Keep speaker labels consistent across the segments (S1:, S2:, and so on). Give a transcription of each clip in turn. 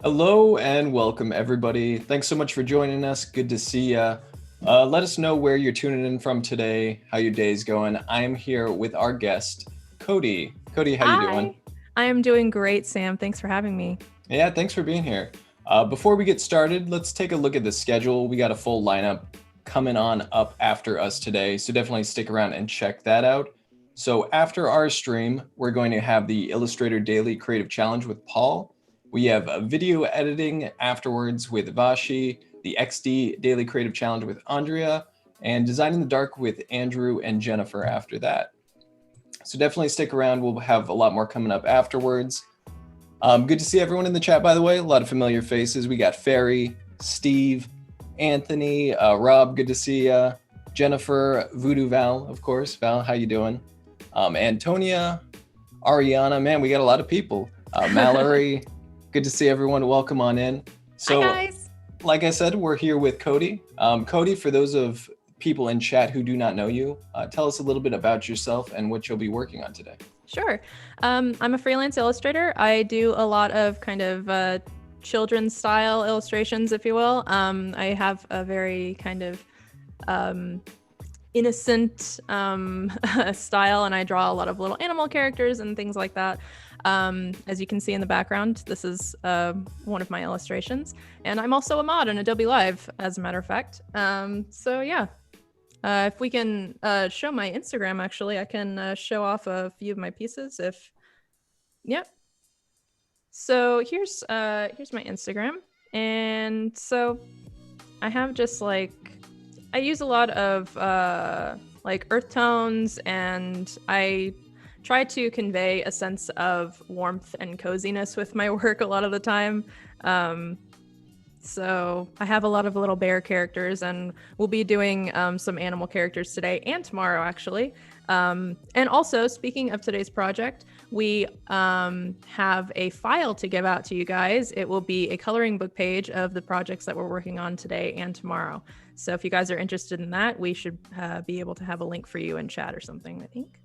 S1: Hello and welcome everybody. Thanks so much for joining us. Good to see ya. Let us know where you're tuning in from today, how your day's going. I am here with our guest, Codi. Codi, how you doing?
S2: I am doing great, Sam. Thanks for having me.
S1: Yeah, thanks for being here. Before we get started, let's take a look at the schedule. We got a full lineup coming on up after us today, so definitely stick around and check that out. So after our stream, we're going to have the Illustrator Daily Creative Challenge with Paul. We have a video editing afterwards with Vashi, the XD Daily Creative Challenge with Andrea, and Design in the Dark with Andrew and Jennifer after that. So definitely stick around. We'll have a lot more coming up afterwards. Good to see everyone in the chat, by the way. A lot of familiar faces. We got Ferry, Steve, Anthony, Rob, good to see you. Jennifer, Voodoo Val, of course. Val, how you doing? Antonia, Ariana, man, we got a lot of people. Mallory, good to see everyone. Welcome on in. So,
S2: hi guys.
S1: Like I said, we're here with Codi. Codi, for those of people in chat who do not know you, tell us a little bit about yourself and what you'll be working on today.
S2: Sure. I'm a freelance illustrator. I do a lot of kind of children's style illustrations, if you will. I have a very kind of innocent style, and I draw a lot of little animal characters and things like that. As you can see in the background, this is one of my illustrations, and I'm also a mod in Adobe Live, as a matter of fact. So yeah, if we can show my Instagram, actually, I can show off a few of my pieces. Yep. So here's my Instagram, and so I have just like, I use a lot of like earth tones, and I try to convey a sense of warmth and coziness with my work a lot of the time. So I have a lot of little bear characters, and we'll be doing some animal characters today and tomorrow, actually. And also, speaking of today's project, we have a file to give out to you guys. It will be a coloring book page of the projects that we're working on today and tomorrow. So if you guys are interested in that, we should be able to have a link for you in chat or something, I think.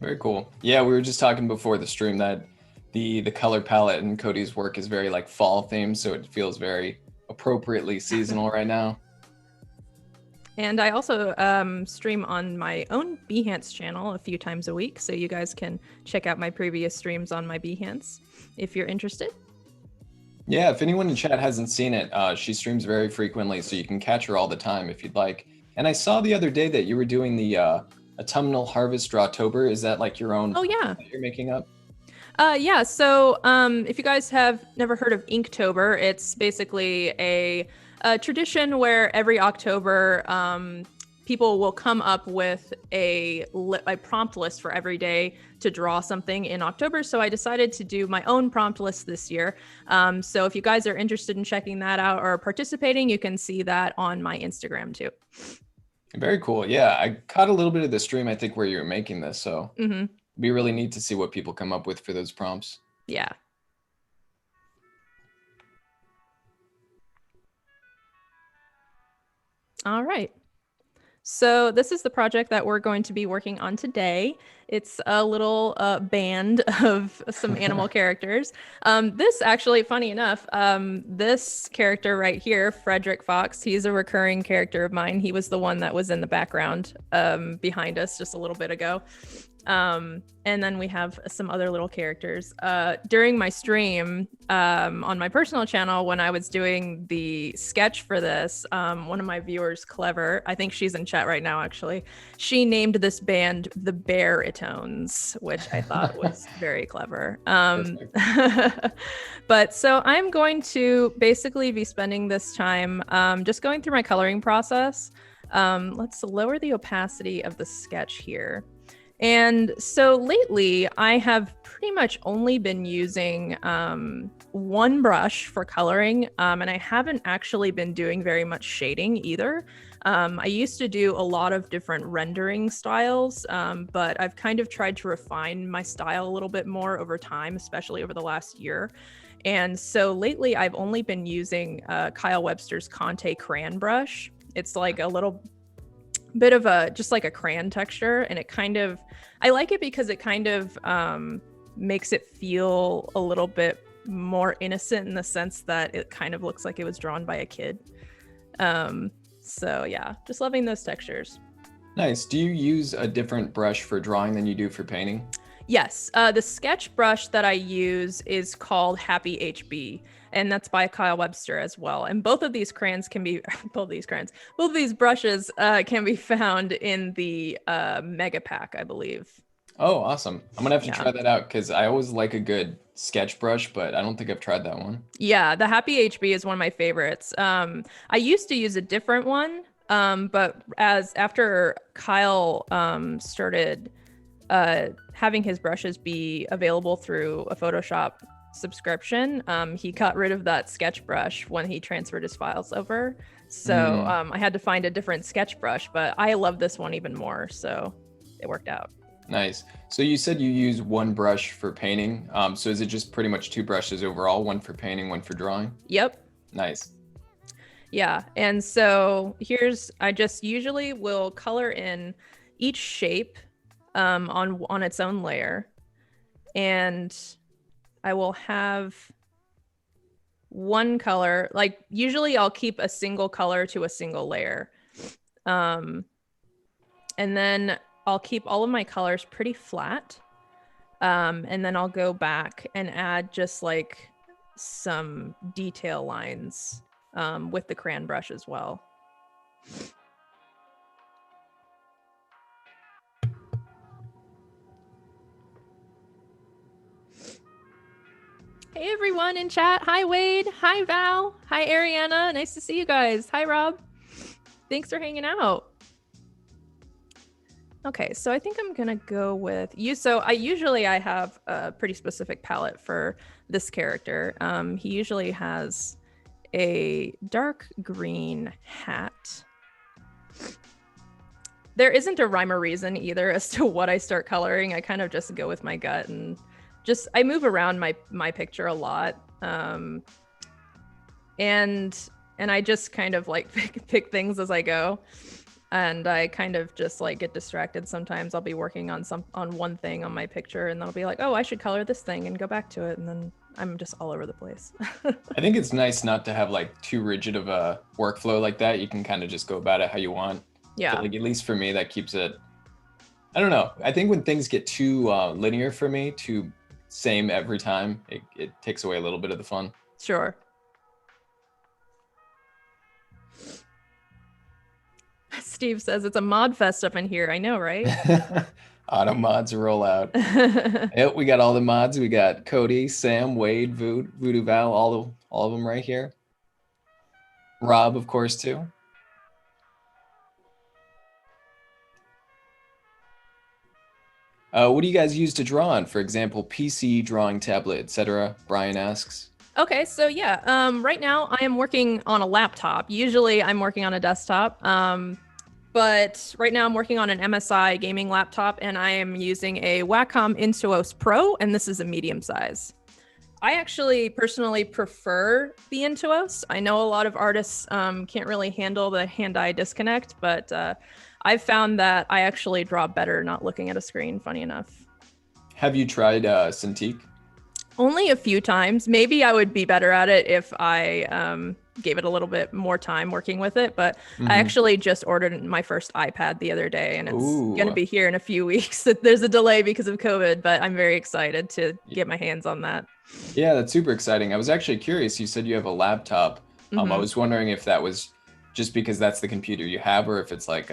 S1: Very cool. Yeah, we were just talking before the stream that the color palette in Codi's work is very like fall themed, so it feels very appropriately seasonal right now.
S2: And I also stream on my own Behance channel a few times a week, so you guys can check out my previous streams on my Behance if you're interested.
S1: Yeah, if anyone in chat hasn't seen it, she streams very frequently, so you can catch her all the time if you'd like. And I saw the other day that you were doing the Autumnal Harvest Drawtober. Is that like your own?
S2: Oh yeah.
S1: That you're making up?
S2: Yeah, so if you guys have never heard of Inktober, it's basically a tradition where every October people will come up with a prompt list for every day to draw something in October. So I decided to do my own prompt list this year. So if you guys are interested in checking that out or participating, you can see that on my Instagram too.
S1: Very cool. Yeah, I caught a little bit of the stream, I think, where you were making this. So it'd be really neat to see what people come up with for those prompts.
S2: Yeah. All right. So this is the project that we're going to be working on today. It's a little band of some animal characters. This actually, funny enough, this character right here, Frederick Fox, he's a recurring character of mine. He was the one that was in the background behind us just a little bit ago. And then we have some other little characters. During my stream on my personal channel, when I was doing the sketch for this, one of my viewers, Clever, I think she's in chat right now actually, she named this band the Baritones, which I thought was very clever. But so I'm going to basically be spending this time just going through my coloring process. Let's lower the opacity of the sketch here. And so lately, I have pretty much only been using one brush for coloring, and I haven't actually been doing very much shading either. I used to do a lot of different rendering styles, but I've kind of tried to refine my style a little bit more over time, especially over the last year. And so lately, I've only been using Kyle Webster's Conte crayon brush. It's like a little bit of a just like a crayon texture, and I like it because it kind of makes it feel a little bit more innocent in the sense that it kind of looks like it was drawn by a kid. So yeah, just loving those textures.
S1: Nice. Do you use a different brush for drawing than you do for painting?
S2: Yes, the sketch brush that I use is called Happy HB, and that's by Kyle Webster as well. And both of these crayons can be, both of these brushes can be found in the mega pack, I believe.
S1: Oh, awesome. I'm gonna have to
S2: Yeah.
S1: try that out because I always like a good sketch brush, but I don't think I've tried that one.
S2: Yeah, the Happy HB is one of my favorites. I used to use a different one, but after Kyle started having his brushes be available through a Photoshop subscription, he got rid of that sketch brush when he transferred his files over. So I had to find a different sketch brush, but I love this one even more. So it worked out.
S1: Nice. So you said you use one brush for painting. So is it just pretty much two brushes overall, one for painting, one for drawing?
S2: Yep.
S1: Nice.
S2: Yeah. And so I just usually will color in each shape on its own layer. And I will have one color, like usually I'll keep a single color to a single layer. And then I'll keep all of my colors pretty flat. And then I'll go back and add just like some detail lines with the crayon brush as well. Hey everyone in chat. Hi Wade. Hi Val. Hi Ariana. Nice to see you guys. Hi Rob. Thanks for hanging out. Okay, so I think I'm gonna go with you. So I have a pretty specific palette for this character. He usually has a dark green hat. There isn't a rhyme or reason either as to what I start coloring. I kind of just go with my gut and I move around my picture a lot. And I just kind of like pick things as I go. And I kind of just like get distracted. Sometimes I'll be working on one thing on my picture and then I'll be like, oh, I should color this thing and go back to it. And then I'm just all over the place.
S1: I think it's nice not to have like too rigid of a workflow like that. You can kind of just go about it how you want.
S2: Yeah.
S1: So, like, at least for me, that keeps it, I don't know. I think when things get too linear for me, too same every time, it takes away a little bit of the fun.
S2: Sure. Steve says it's a mod fest up in here. I know, right?
S1: Auto mods roll out. Yep, we got all the mods. We got Cody, Sam, Wade, Voodoo Val, all of them right here. Rob, of course, too. What do you guys use to draw on? For example, PC, drawing tablet, etc. Brian asks.
S2: Okay, so yeah, right now I am working on a laptop. Usually I'm working on a desktop, but right now I'm working on an MSI gaming laptop and I am using a Wacom Intuos Pro, and this is a medium size. I actually personally prefer the Intuos. I know a lot of artists can't really handle the hand-eye disconnect, but I've found that I actually draw better not looking at a screen, funny enough.
S1: Have you tried Cintiq?
S2: Only a few times. Maybe I would be better at it if I gave it a little bit more time working with it. But I actually just ordered my first iPad the other day, and it's going to be here in a few weeks. There's a delay because of COVID, but I'm very excited to get my hands on that.
S1: Yeah, that's super exciting. I was actually curious. You said you have a laptop. I was wondering if that was just because that's the computer you have, or if it's like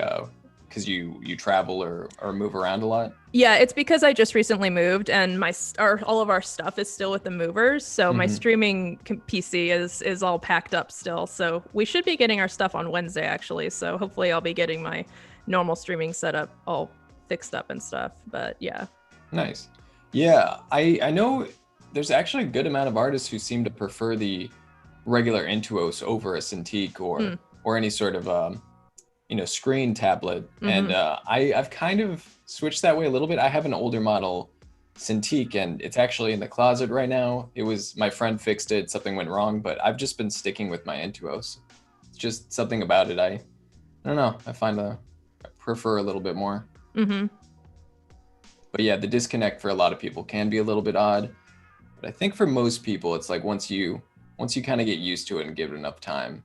S1: because you travel or move around a lot?
S2: Yeah, it's because I just recently moved and all of our stuff is still with the movers. So my streaming PC is all packed up still. So we should be getting our stuff on Wednesday actually. So hopefully I'll be getting my normal streaming setup all fixed up and stuff. But yeah.
S1: Nice. Yeah, I know there's actually a good amount of artists who seem to prefer the regular Intuos over a Cintiq or any sort of screen tablet. And I've kind of switched that way a little bit. I have an older model Cintiq and it's actually in the closet right now. It was my friend fixed it, something went wrong, but I've just been sticking with my Intuos. It's just something about it. I don't know. I prefer a little bit more. But yeah, the disconnect for a lot of people can be a little bit odd. But I think for most people, it's like once you kind of get used to it and give it enough time,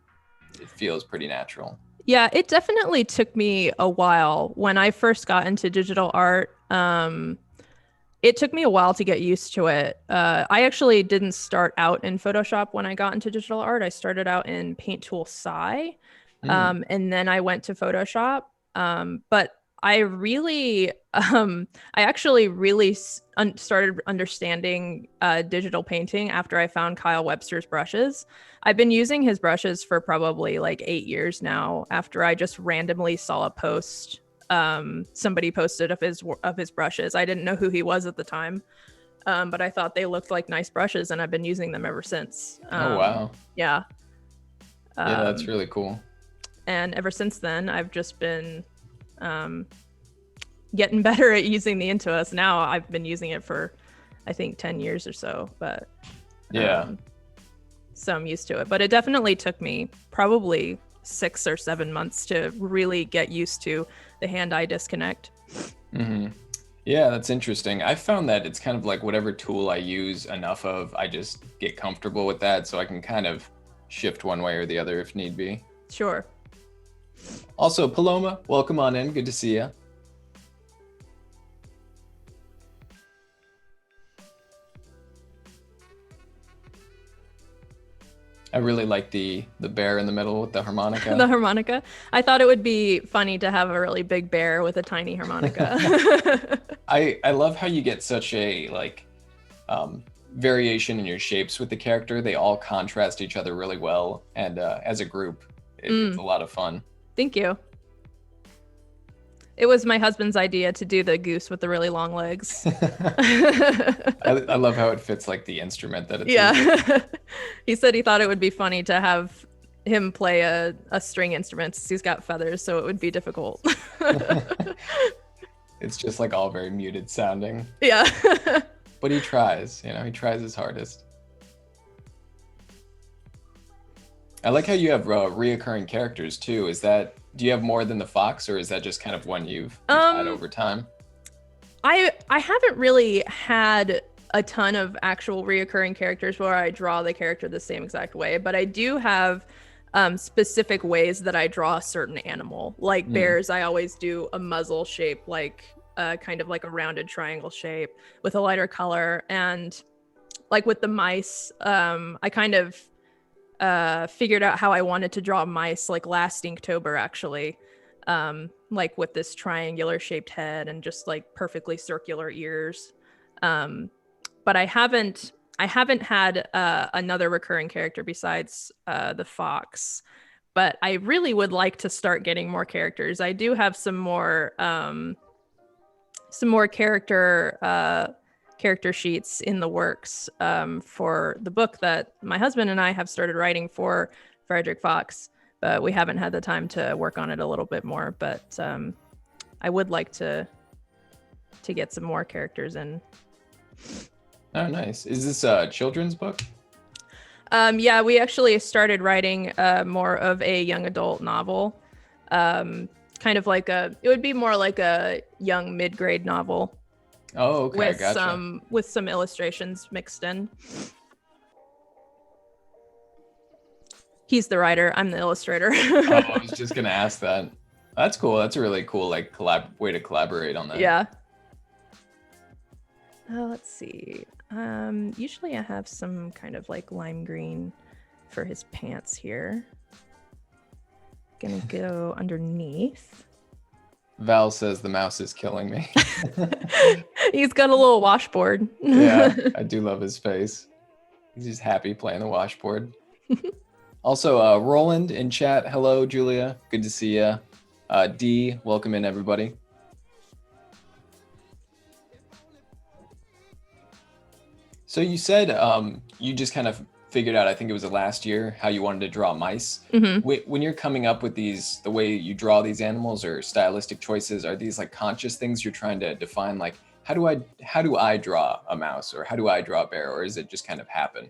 S1: it feels pretty natural.
S2: Yeah, it definitely took me a while when I first got into digital art. It took me a while to get used to it. I actually didn't start out in Photoshop when I got into digital art. I started out in Paint Tool Sci, and then I went to Photoshop. But I really, I actually really started understanding digital painting after I found Kyle Webster's brushes. I've been using his brushes for probably like 8 years now after I just randomly saw a post. Somebody posted of his brushes. I didn't know who he was at the time, but I thought they looked like nice brushes and I've been using them ever since.
S1: Oh, wow.
S2: Yeah.
S1: Yeah, that's really cool.
S2: And ever since then, I've just been getting better at using the Intuos. Now I've been using it for, I think, 10 years or so, but
S1: yeah.
S2: So I'm used to it. But it definitely took me probably 6 or 7 months to really get used to the hand-eye disconnect.
S1: Yeah, that's interesting. I found that it's kind of like whatever tool I use enough of, I just get comfortable with that so I can kind of shift one way or the other if need be.
S2: Sure.
S1: Also, Paloma, welcome on in. Good to see you. I really like the bear in the middle with the harmonica.
S2: The harmonica. I thought it would be funny to have a really big bear with a tiny harmonica.
S1: I love how you get such a variation in your shapes with the character. They all contrast each other really well, and as a group, it's a lot of fun.
S2: Thank you. It was my husband's idea to do the goose with the really long legs.
S1: I love how it fits like the instrument that it's
S2: using. He said he thought it would be funny to have him play a string instrument since he's got feathers, so it would be difficult.
S1: It's just like all very muted sounding.
S2: Yeah.
S1: But he tries, he tries his hardest. I like how you have reoccurring characters too. Do you have more than the fox, or is that just kind of one you've had over time?
S2: I haven't really had a ton of actual reoccurring characters where I draw the character the same exact way, but I do have specific ways that I draw a certain animal. Like bears, I always do a muzzle shape, like kind of like a rounded triangle shape with a lighter color. And like with the mice, I kind of figured out how I wanted to draw mice like last Inktober actually, like with this triangular shaped head and just like perfectly circular ears. But I haven't had another recurring character besides the fox. But I really would like to start getting more characters. I do have some more character sheets in the works for the book that my husband and I have started writing for Frederick Fox, but we haven't had the time to work on it a little bit more. But I would like to get some more characters in.
S1: Oh, nice. Is this a children's book?
S2: Yeah, we actually started writing more of a young adult novel. Kind of like it would be more like a young mid-grade novel.
S1: Oh, okay,
S2: with
S1: gotcha.
S2: With some illustrations mixed in. He's the writer, I'm the illustrator.
S1: Oh, I was just gonna ask that. That's cool. That's a really cool way to collaborate on that.
S2: Yeah. Let's see. Usually I have some kind of like lime green for his pants here. Gonna go underneath.
S1: Val says the mouse is killing me.
S2: He's got a little washboard.
S1: Yeah, I do love his face. He's just happy playing the washboard. Also, Roland in chat. Hello, Julia. Good to see you. D, welcome in, everybody. So you said you just kind of figured out, I think it was the last year, how you wanted to draw mice. When you're coming up with these, the way you draw these animals or stylistic choices, are these like conscious things you're trying to define? Like, how do I draw a mouse, or how do I draw a bear, or is it just kind of happen?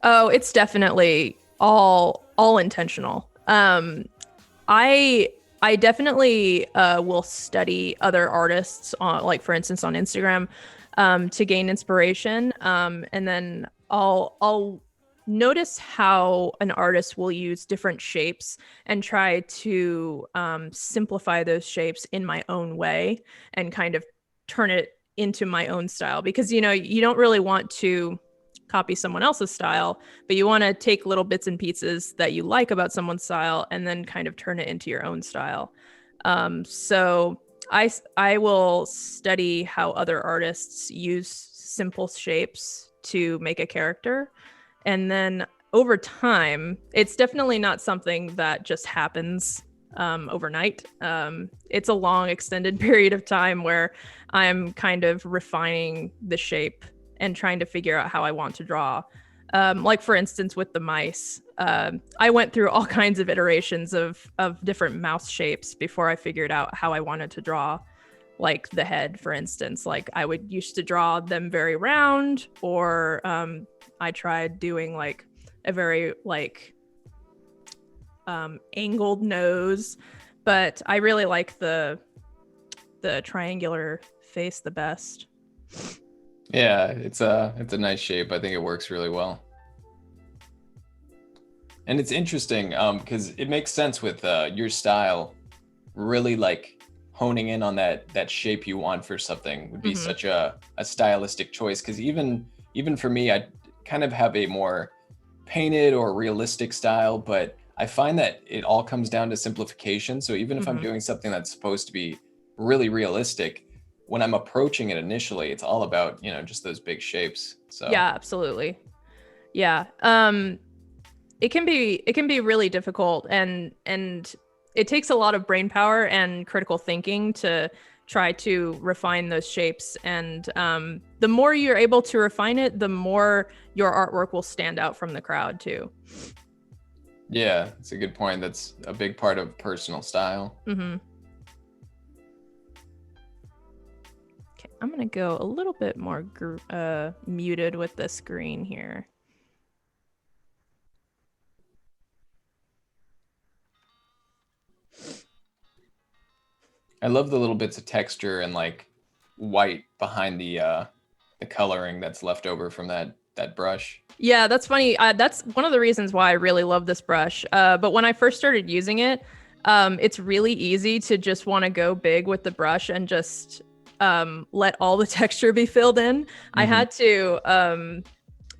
S2: Oh, it's definitely all intentional. I definitely will study other artists on, like for instance, on Instagram, to gain inspiration. And then I'll notice how an artist will use different shapes and try to simplify those shapes in my own way and kind of turn it into my own style, because you don't really want to copy someone else's style, but you want to take little bits and pieces that you like about someone's style and then kind of turn it into your own style. So I will study how other artists use simple shapes to make a character. And then over time, it's definitely not something that just happens overnight. It's a long extended period of time where I'm kind of refining the shape and trying to figure out how I want to draw. Like for instance, with the mice, I went through all kinds of iterations of different mouse shapes before I figured out how I wanted to draw, like the head, for instance. Like I would used to draw them very round, or I tried doing like a very like angled nose, but I really like the triangular face the best.
S1: Yeah, it's a nice shape. I think it works really well. And it's interesting because it makes sense with your style. Really like honing in on that shape you want for something would be such a stylistic choice. Because even for me, I kind of have a more painted or realistic style, but I find that it all comes down to simplification. So even if I'm doing something that's supposed to be really realistic, when I'm approaching it initially, it's all about, just those big shapes. So
S2: yeah, absolutely. Yeah. It can be really difficult, and it takes a lot of brain power and critical thinking to try to refine those shapes. And the more you're able to refine it, the more your artwork will stand out from the crowd too.
S1: Yeah, it's a good point. That's a big part of personal style.
S2: Okay, I'm gonna go a little bit more muted with the screen here.
S1: I love the little bits of texture and like white behind the coloring that's left over from that brush.
S2: Yeah, that's funny. That's one of the reasons why I really love this brush. But when I first started using it, it's really easy to just want to go big with the brush and just let all the texture be filled in. I had to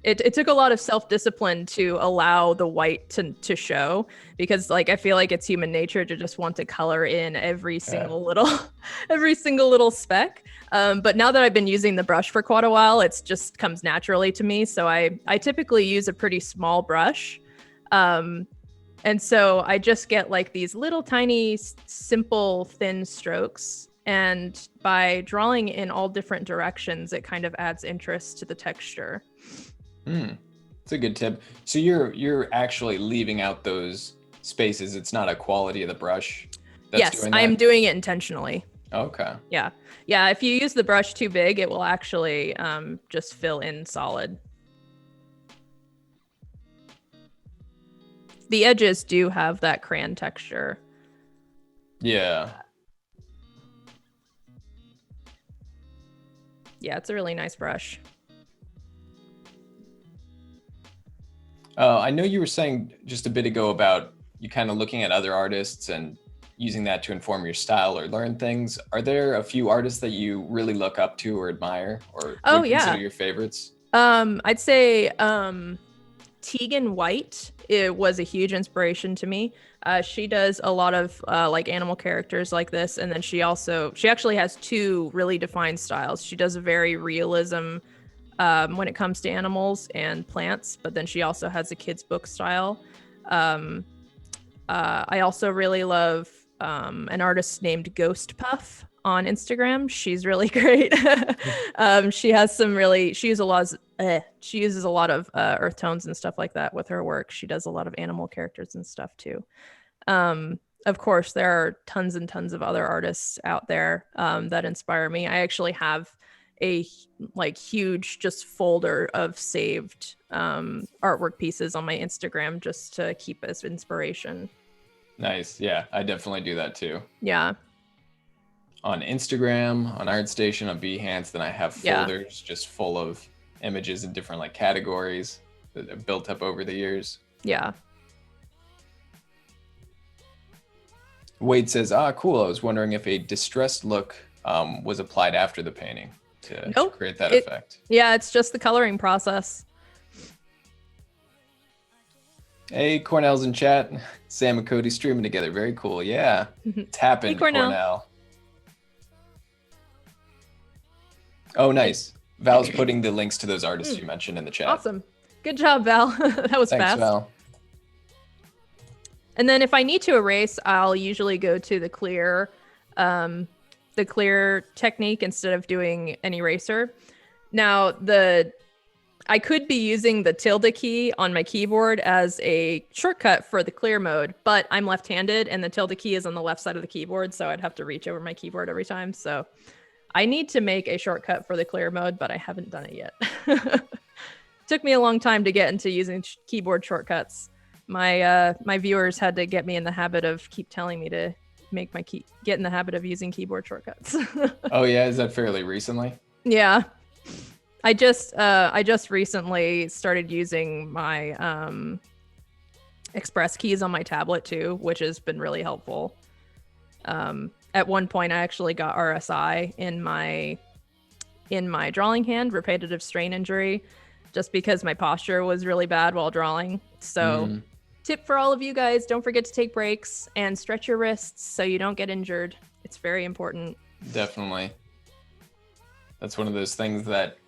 S2: it took a lot of self-discipline to allow the white to show, because like I feel like it's human nature to just want to color in every single little every single little speck. But now that I've been using the brush for quite a while, it's just comes naturally to me. So I typically use a pretty small brush. And so I just get like these little tiny simple thin strokes, and by drawing in all different directions, it kind of adds interest to the texture.
S1: It's a good tip. So you're actually leaving out those spaces. It's not a quality of the brush that's
S2: yes,
S1: doing that?
S2: I'm doing it intentionally.
S1: Okay.
S2: Yeah. If you use the brush too big, it will actually just fill in solid. The edges do have that crayon texture.
S1: Yeah.
S2: Yeah, it's a really nice brush.
S1: I know you were saying just a bit ago about you kind of looking at other artists and using that to inform your style or learn things. Are there a few artists that you really look up to or admire, or would consider your favorites?
S2: I'd say Tegan White it was a huge inspiration to me. She does a lot of like animal characters like this, and then she actually has two really defined styles. She does a very realism when it comes to animals and plants, but then she also has a kids book style. I also really love an artist named Ghost Puff on Instagram. She's really great. She has some really, she uses a lot of earth tones and stuff like that with her work. She does a lot of animal characters and stuff too. Of course, there are tons and tons of other artists out there that inspire me. I actually have a like huge just folder of saved artwork pieces on my Instagram just to keep as inspiration.
S1: Nice. Yeah, I definitely do that too.
S2: Yeah.
S1: On Instagram, on ArtStation, on Behance, then I have folders just full of images in different like categories that have built up over the years.
S2: Yeah.
S1: Wade says, cool. I was wondering if a distressed look was applied after the painting to create that effect.
S2: Yeah, it's just the coloring process.
S1: Hey, Cornell's in chat. Sam and Cody streaming together. Very cool. Yeah. Tap in, Cornell. Oh, nice. Val's putting the links to those artists you mentioned in the chat.
S2: Awesome. Good job, Val. That was
S1: Thanks,
S2: fast.
S1: Val.
S2: And then if I need to erase, I'll usually go to the clear technique instead of doing an eraser. Now, I could be using the tilde key on my keyboard as a shortcut for the clear mode, but I'm left-handed and the tilde key is on the left side of the keyboard, so I'd have to reach over my keyboard every time. So I need to make a shortcut for the clear mode, but I haven't done it yet. Took me a long time to get into using keyboard shortcuts. My viewers had to get me in the habit of keep telling me to get in the habit of using keyboard shortcuts.
S1: Oh yeah, is that fairly recently?
S2: Yeah. I just recently started using my express keys on my tablet too, which has been really helpful. At one point I actually got RSI in my drawing hand, repetitive strain injury, just because my posture was really bad while drawing. So tip for all of you guys, don't forget to take breaks and stretch your wrists so you don't get injured. It's very important.
S1: Definitely. That's one of those things that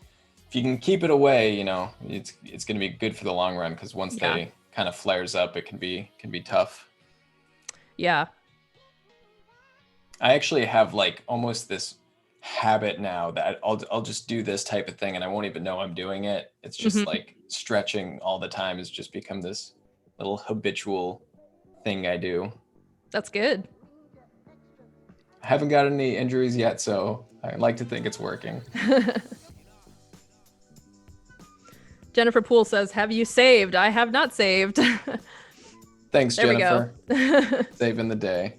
S1: if you can keep it away, it's going to be good for the long run, because once they kind of flares up, it can be tough.
S2: Yeah.
S1: I actually have like almost this habit now that I'll just do this type of thing and I won't even know I'm doing it. It's just like stretching all the time has just become this little habitual thing I do.
S2: That's good.
S1: I haven't got any injuries yet, so I like to think it's working.
S2: Jennifer Poole says, have you saved? I have not saved.
S1: Thanks,
S2: there
S1: Jennifer.
S2: We go.
S1: Saving the day.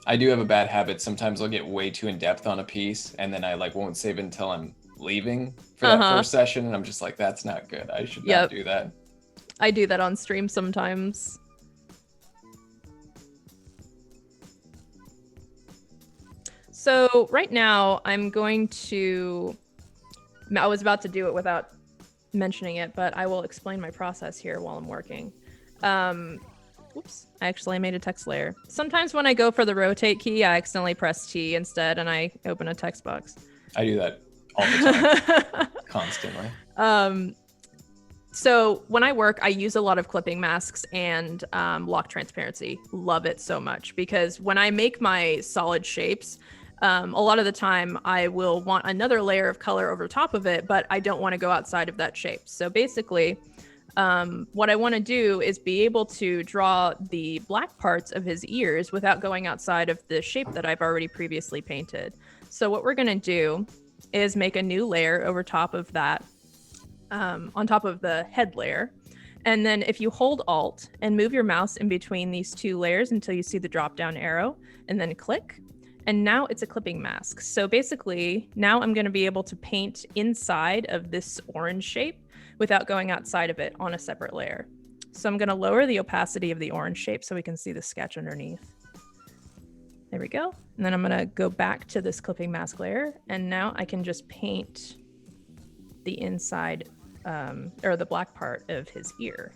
S1: I do have a bad habit. Sometimes I'll get way too in depth on a piece and then I won't save it until I'm leaving for that first session. And I'm just like, that's not good. I should not do that.
S2: I do that on stream sometimes. So right now I was about to do it without mentioning it, but I will explain my process here while I'm working. Whoops, I made a text layer. Sometimes when I go for the rotate key, I accidentally press T instead and I open a text box.
S1: I do that all the time, constantly.
S2: So when I work, I use a lot of clipping masks and lock transparency. Love it so much because when I make my solid shapes, a lot of the time I will want another layer of color over top of it, but I don't want to go outside of that shape. So basically, what I want to do is be able to draw the black parts of his ears without going outside of the shape that I've already previously painted. So what we're going to do is make a new layer over top of that, on top of the head layer. And then if you hold Alt and move your mouse in between these two layers until you see the drop down arrow and then click, and now it's a clipping mask. So basically now I'm going to be able to paint inside of this orange shape without going outside of it on a separate layer. So I'm going to lower the opacity of the orange shape so we can see the sketch underneath. There we go. And then I'm going to go back to this clipping mask layer. And now I can just paint the inside or the black part of his ear.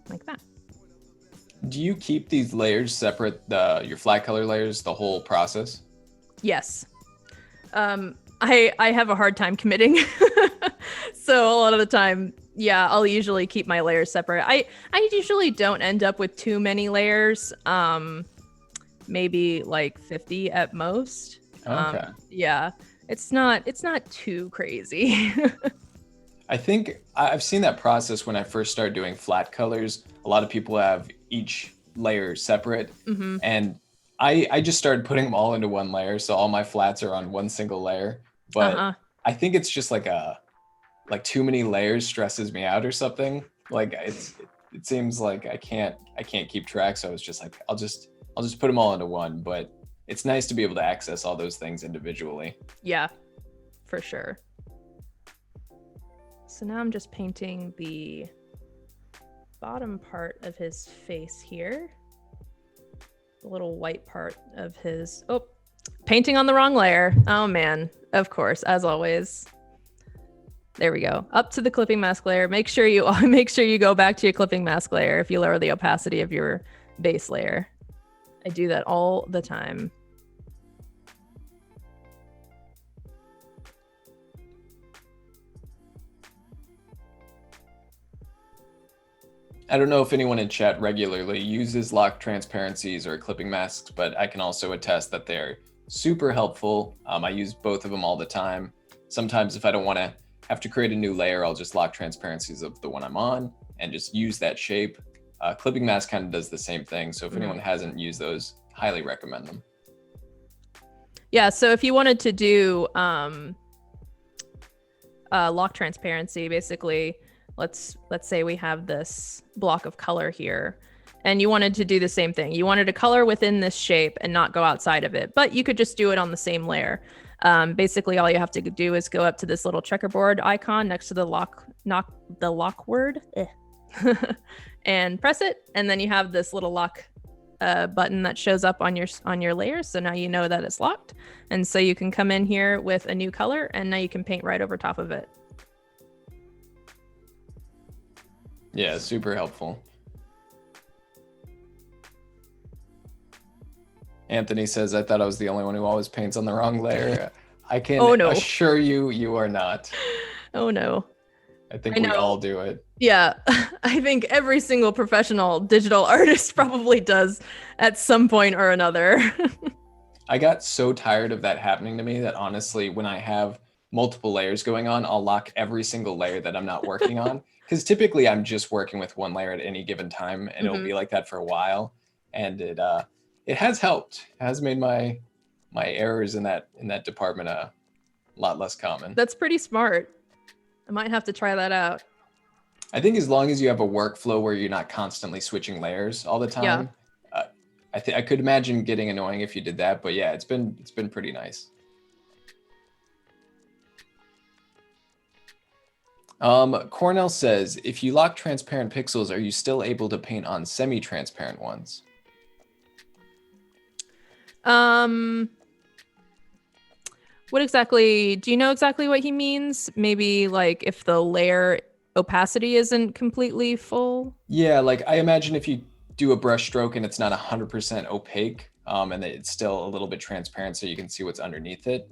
S2: Like that.
S1: Do you keep these layers separate, your flat color layers, the whole process?
S2: Yes. I have a hard time committing. So a lot of the time, yeah, I'll usually keep my layers separate. I usually don't end up with too many layers. Maybe like 50 at most.
S1: Okay.
S2: Yeah. It's not too crazy.
S1: I think I've seen that process when I first started doing flat colors. A lot of people have each layer separate, and I just started putting them all into one layer, so all my flats are on one single layer. But I think it's just like too many layers stresses me out or something. Like it seems like I can't keep track, so I was just like I'll just put them all into one. But it's nice to be able to access all those things individually.
S2: Yeah, for sure. So now I'm just painting the bottom part of his face here. The little white part of his, painting on the wrong layer. Oh man, of course, as always. There we go. Up to the clipping mask layer. Make sure you go back to your clipping mask layer if you lower the opacity of your base layer. I do that all the time.
S1: I don't know if anyone in chat regularly uses lock transparencies or clipping masks, but I can also attest that they're super helpful. I use both of them all the time. Sometimes if I don't want to have to create a new layer, I'll just lock transparencies of the one I'm on and just use that shape. Clipping mask kind of does the same thing. So if anyone hasn't used those, highly recommend them.
S2: Yeah, so if you wanted to do lock transparency, basically, let's say we have this block of color here and you wanted to do the same thing. You wanted to color within this shape and not go outside of it, but you could just do it on the same layer. Basically, all you have to do is go up to this little checkerboard icon next to the lock word and press it. And then you have this little lock button that shows up on your layers. So now you know that it's locked. And so you can come in here with a new color and now you can paint right over top of it.
S1: Yeah, super helpful. Anthony says, I thought I was the only one who always paints on the wrong layer. I can assure you, you are not.
S2: Oh no.
S1: I think we all do it.
S2: Yeah, I think every single professional digital artist probably does at some point or another.
S1: I got so tired of that happening to me that honestly, when I have multiple layers going on, I'll lock every single layer that I'm not working on. Because typically I'm just working with one layer at any given time, and it'll be like that for a while. And it has helped. It has made my errors in that department a lot less common.
S2: That's pretty smart. I might have to try that out.
S1: I think as long as you have a workflow where you're not constantly switching layers all the time, I could imagine getting annoying if you did that. But yeah, it's been pretty nice. Cornell says, if you lock transparent pixels, are you still able to paint on semi-transparent ones?
S2: What exactly, do you know exactly what he means? Maybe like if the layer opacity isn't completely full?
S1: Yeah, like I imagine if you do a brush stroke and it's not 100% opaque, and it's still a little bit transparent so you can see what's underneath it,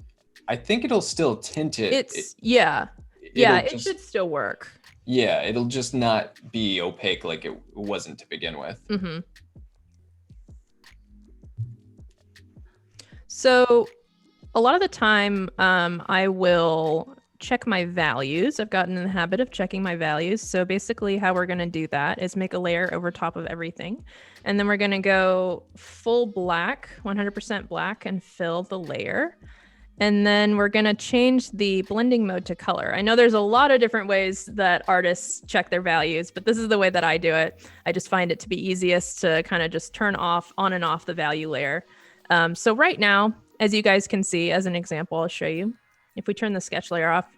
S1: I think it'll still tint it. It
S2: should still work.
S1: Yeah, it'll just not be opaque like it wasn't to begin with.
S2: Mm-hmm. So a lot of the time, I will check my values. I've gotten in the habit of checking my values. So basically how we're going to do that is make a layer over top of everything. And then we're going to go full black, 100% black, and fill the layer. And then we're going to change the blending mode to color. I know there's a lot of different ways that artists check their values, but this is the way that I do it. I just find it to be easiest to kind of just turn on and off the value layer. So right now, as you guys can see, as an example, I'll show you. If we turn the sketch layer off,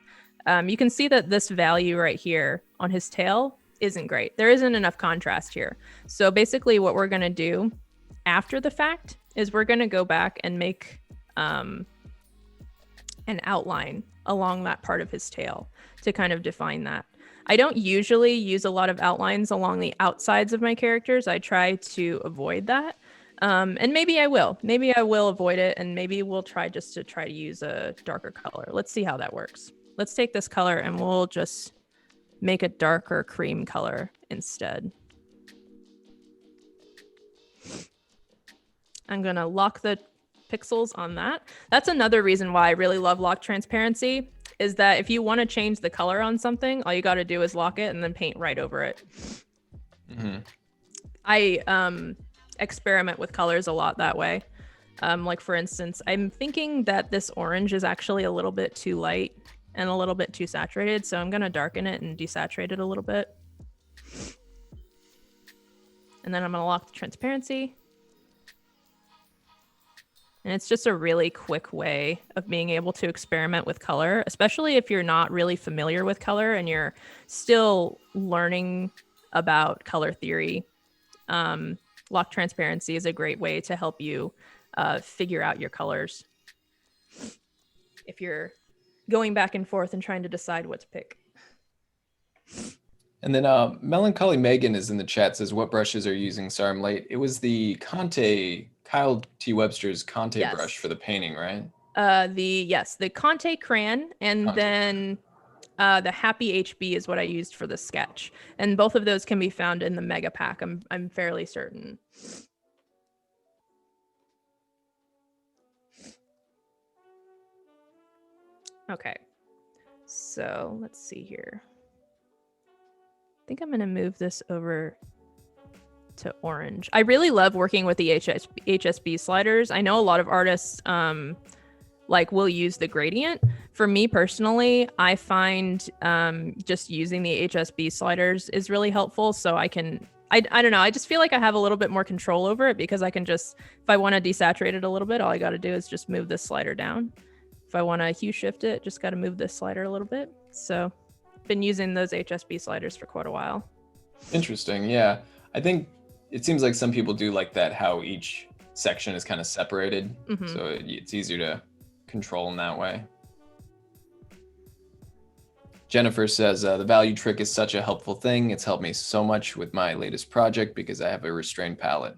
S2: you can see that this value right here on his tail isn't great. There isn't enough contrast here. So basically what we're going to do after the fact is we're going to go back and make an outline along that part of his tail to kind of define that. I don't usually use a lot of outlines along the outsides of my characters. I try to avoid that. And maybe I will. Maybe I will avoid it, and maybe we'll try to use a darker color. Let's see how that works. Let's take this color and we'll just make a darker cream color instead. I'm gonna lock the pixels on that. That's another reason why I really love lock transparency, is that if you want to change the color on something, all you got to do is lock it and then paint right over it. Mm-hmm. I experiment with colors a lot that way. Like for instance, I'm thinking that this orange is actually a little bit too light and a little bit too saturated, so I'm gonna darken it and desaturate it a little bit. And then I'm gonna lock the transparency. And it's just a really quick way of being able to experiment with color, especially if you're not really familiar with color and you're still learning about color theory. Lock transparency is a great way to help you figure out your colors if you're going back and forth and trying to decide what to pick.
S1: And then Melancholy Megan is in the chat, says, what brushes are you using? Sorry, I'm late. It was the Kyle T. Webster's Conte brush for the painting, right?
S2: The Conte crayon, and then the Happy HB is what I used for the sketch. And both of those can be found in the mega pack, I'm fairly certain. Okay, so let's see here. I think I'm going to move this over to orange. I really love working with the HSB sliders. I know a lot of artists will use the gradient. For me personally, I find just using the HSB sliders is really helpful. So I don't know. I just feel like I have a little bit more control over it because I can just, if I want to desaturate it a little bit, all I got to do is just move this slider down. If I want to hue shift it, just got to move this slider a little bit. So been using those HSB sliders for quite a while.
S1: Interesting. Yeah. I think it seems like some people do like that, how each section is kind of separated. Mm-hmm. So it's easier to control in that way. Jennifer says, the value trick is such a helpful thing. It's helped me so much with my latest project because I have a restrained palette.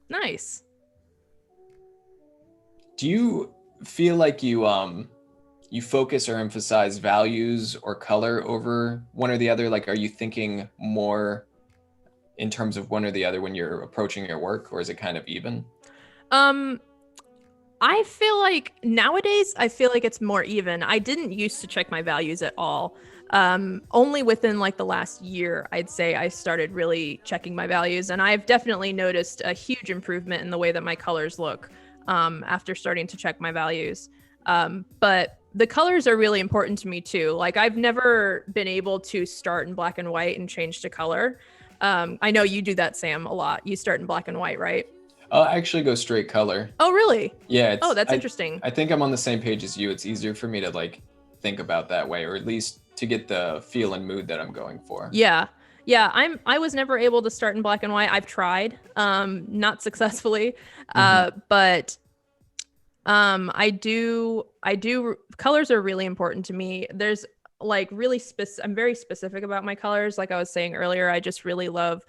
S2: Nice.
S1: Do you feel like you focus or emphasize values or color over one or the other? Like, are you thinking more in terms of one or the other when you're approaching your work, or is it kind of even?
S2: I feel like nowadays, it's more even. I didn't used to check my values at all. Only within like the last year, I'd say I started really checking my values, and I've definitely noticed a huge improvement in the way that my colors look after starting to check my values. But the colors are really important to me too. Like, I've never been able to start in black and white and change to color. I know you do that, Sam, a lot. You start in black and white, right?
S1: I'll actually go straight color.
S2: Oh, really?
S1: Yeah.
S2: Oh, that's interesting.
S1: I think I'm on the same page as you. It's easier for me to like think about that way, or at least to get the feel and mood that I'm going for.
S2: Yeah. I was never able to start in black and white. I've tried, not successfully, but I do. Colors are really important to me. There's like I'm very specific about my colors. Like I was saying earlier, I just really love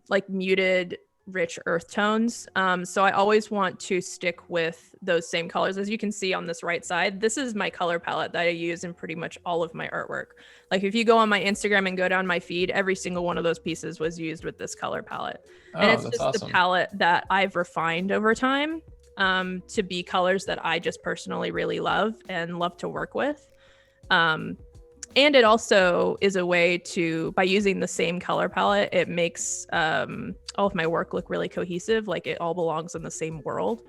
S2: like muted, rich earth tones. So I always want to stick with those same colors. As you can see on this right side, this is my color palette that I use in pretty much all of my artwork. Like if you go on my Instagram and go down my feed, every single one of those pieces was used with this color palette. And it's just awesome. The palette that I've refined over time to be colors that I just personally really love and love to work with. And it also is a way to, by using the same color palette, it makes all of my work look really cohesive, like it all belongs in the same world.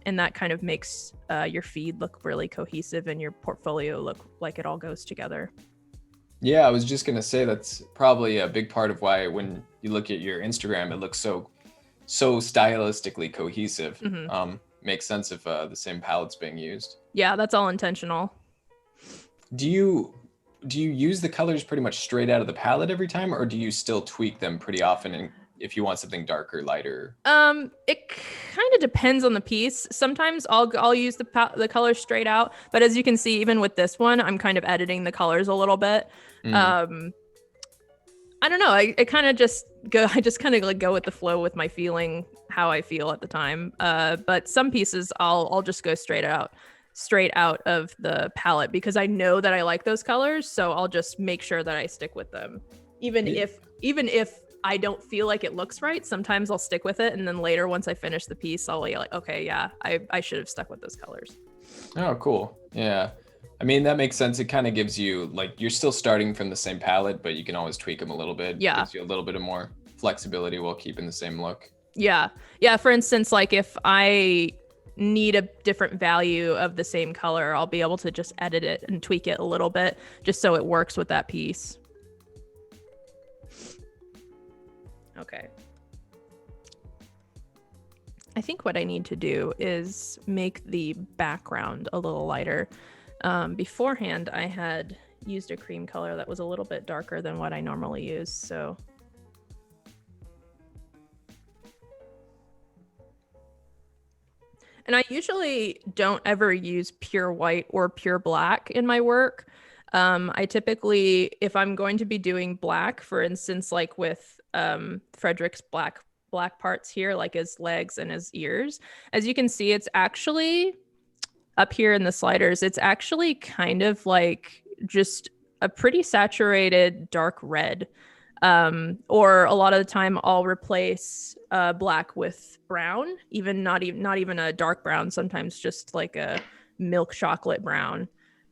S2: And that kind of makes your feed look really cohesive and your portfolio look like it all goes together.
S1: Yeah, I was just going to say that's probably a big part of why when you look at your Instagram, it looks so stylistically cohesive. Makes sense if the same palette's being used.
S2: Yeah, that's all intentional.
S1: Do you use the colors pretty much straight out of the palette every time, or do you still tweak them pretty often and if you want something darker, lighter?
S2: It kind of depends on the piece. Sometimes I'll use the colors straight out, but as you can see, even with this one, I'm kind of editing the colors a little bit.
S1: Mm.
S2: I don't know. I kind of just go. I just kind of like go with the flow with my feeling, how I feel at the time. But some pieces I'll just go straight out of the palette because I know that I like those colors. So I'll just make sure that I stick with them, even if I don't feel like it looks right. Sometimes I'll stick with it, and then later once I finish the piece, I'll be like, okay, yeah, I should have stuck with those colors.
S1: Oh, cool. Yeah. I mean, that makes sense. It kind of gives you, like, you're still starting from the same palette, but you can always tweak them a little bit.
S2: Yeah.
S1: Gives you a little bit of more flexibility while keeping the same look.
S2: Yeah. Yeah. For instance, like if I need a different value of the same color, I'll be able to just edit it and tweak it a little bit just so it works with that piece. Okay. I think what I need to do is make the background a little lighter. Beforehand, I had used a cream color that was a little bit darker than what I normally use, so. And I usually don't ever use pure white or pure black in my work. I typically, if I'm going to be doing black, for instance, like with Frederick's black parts here, like his legs and his ears, as you can see, it's actually up here in the sliders, it's actually kind of like just a pretty saturated dark red. Or a lot of the time I'll replace black with brown, not even a dark brown, sometimes just like a milk chocolate brown.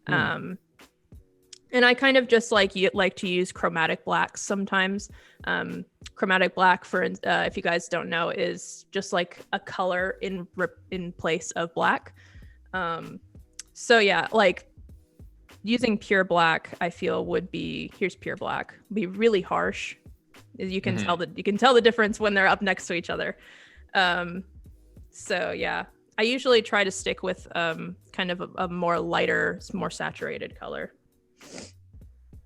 S2: And I kind of just like to use chromatic blacks sometimes. Chromatic black, for if you guys don't know, is just like a color in place of black. So yeah, like using pure black, I feel here's pure black, be really harsh. You can tell the difference when they're up next to each other. So yeah, I usually try to stick with kind of a more lighter, more saturated color.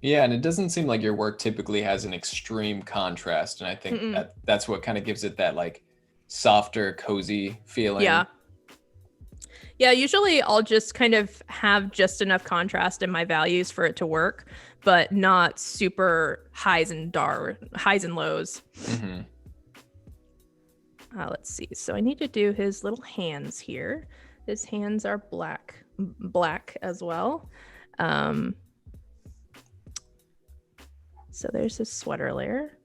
S1: Yeah, and it doesn't seem like your work typically has an extreme contrast, and I think that's what kind of gives it that like softer, cozy feeling.
S2: Yeah, usually I'll just kind of have just enough contrast in my values for it to work, but not super highs and lows. Let's see. So I need to do his little hands here. His hands are black as well. So there's his sweater layer.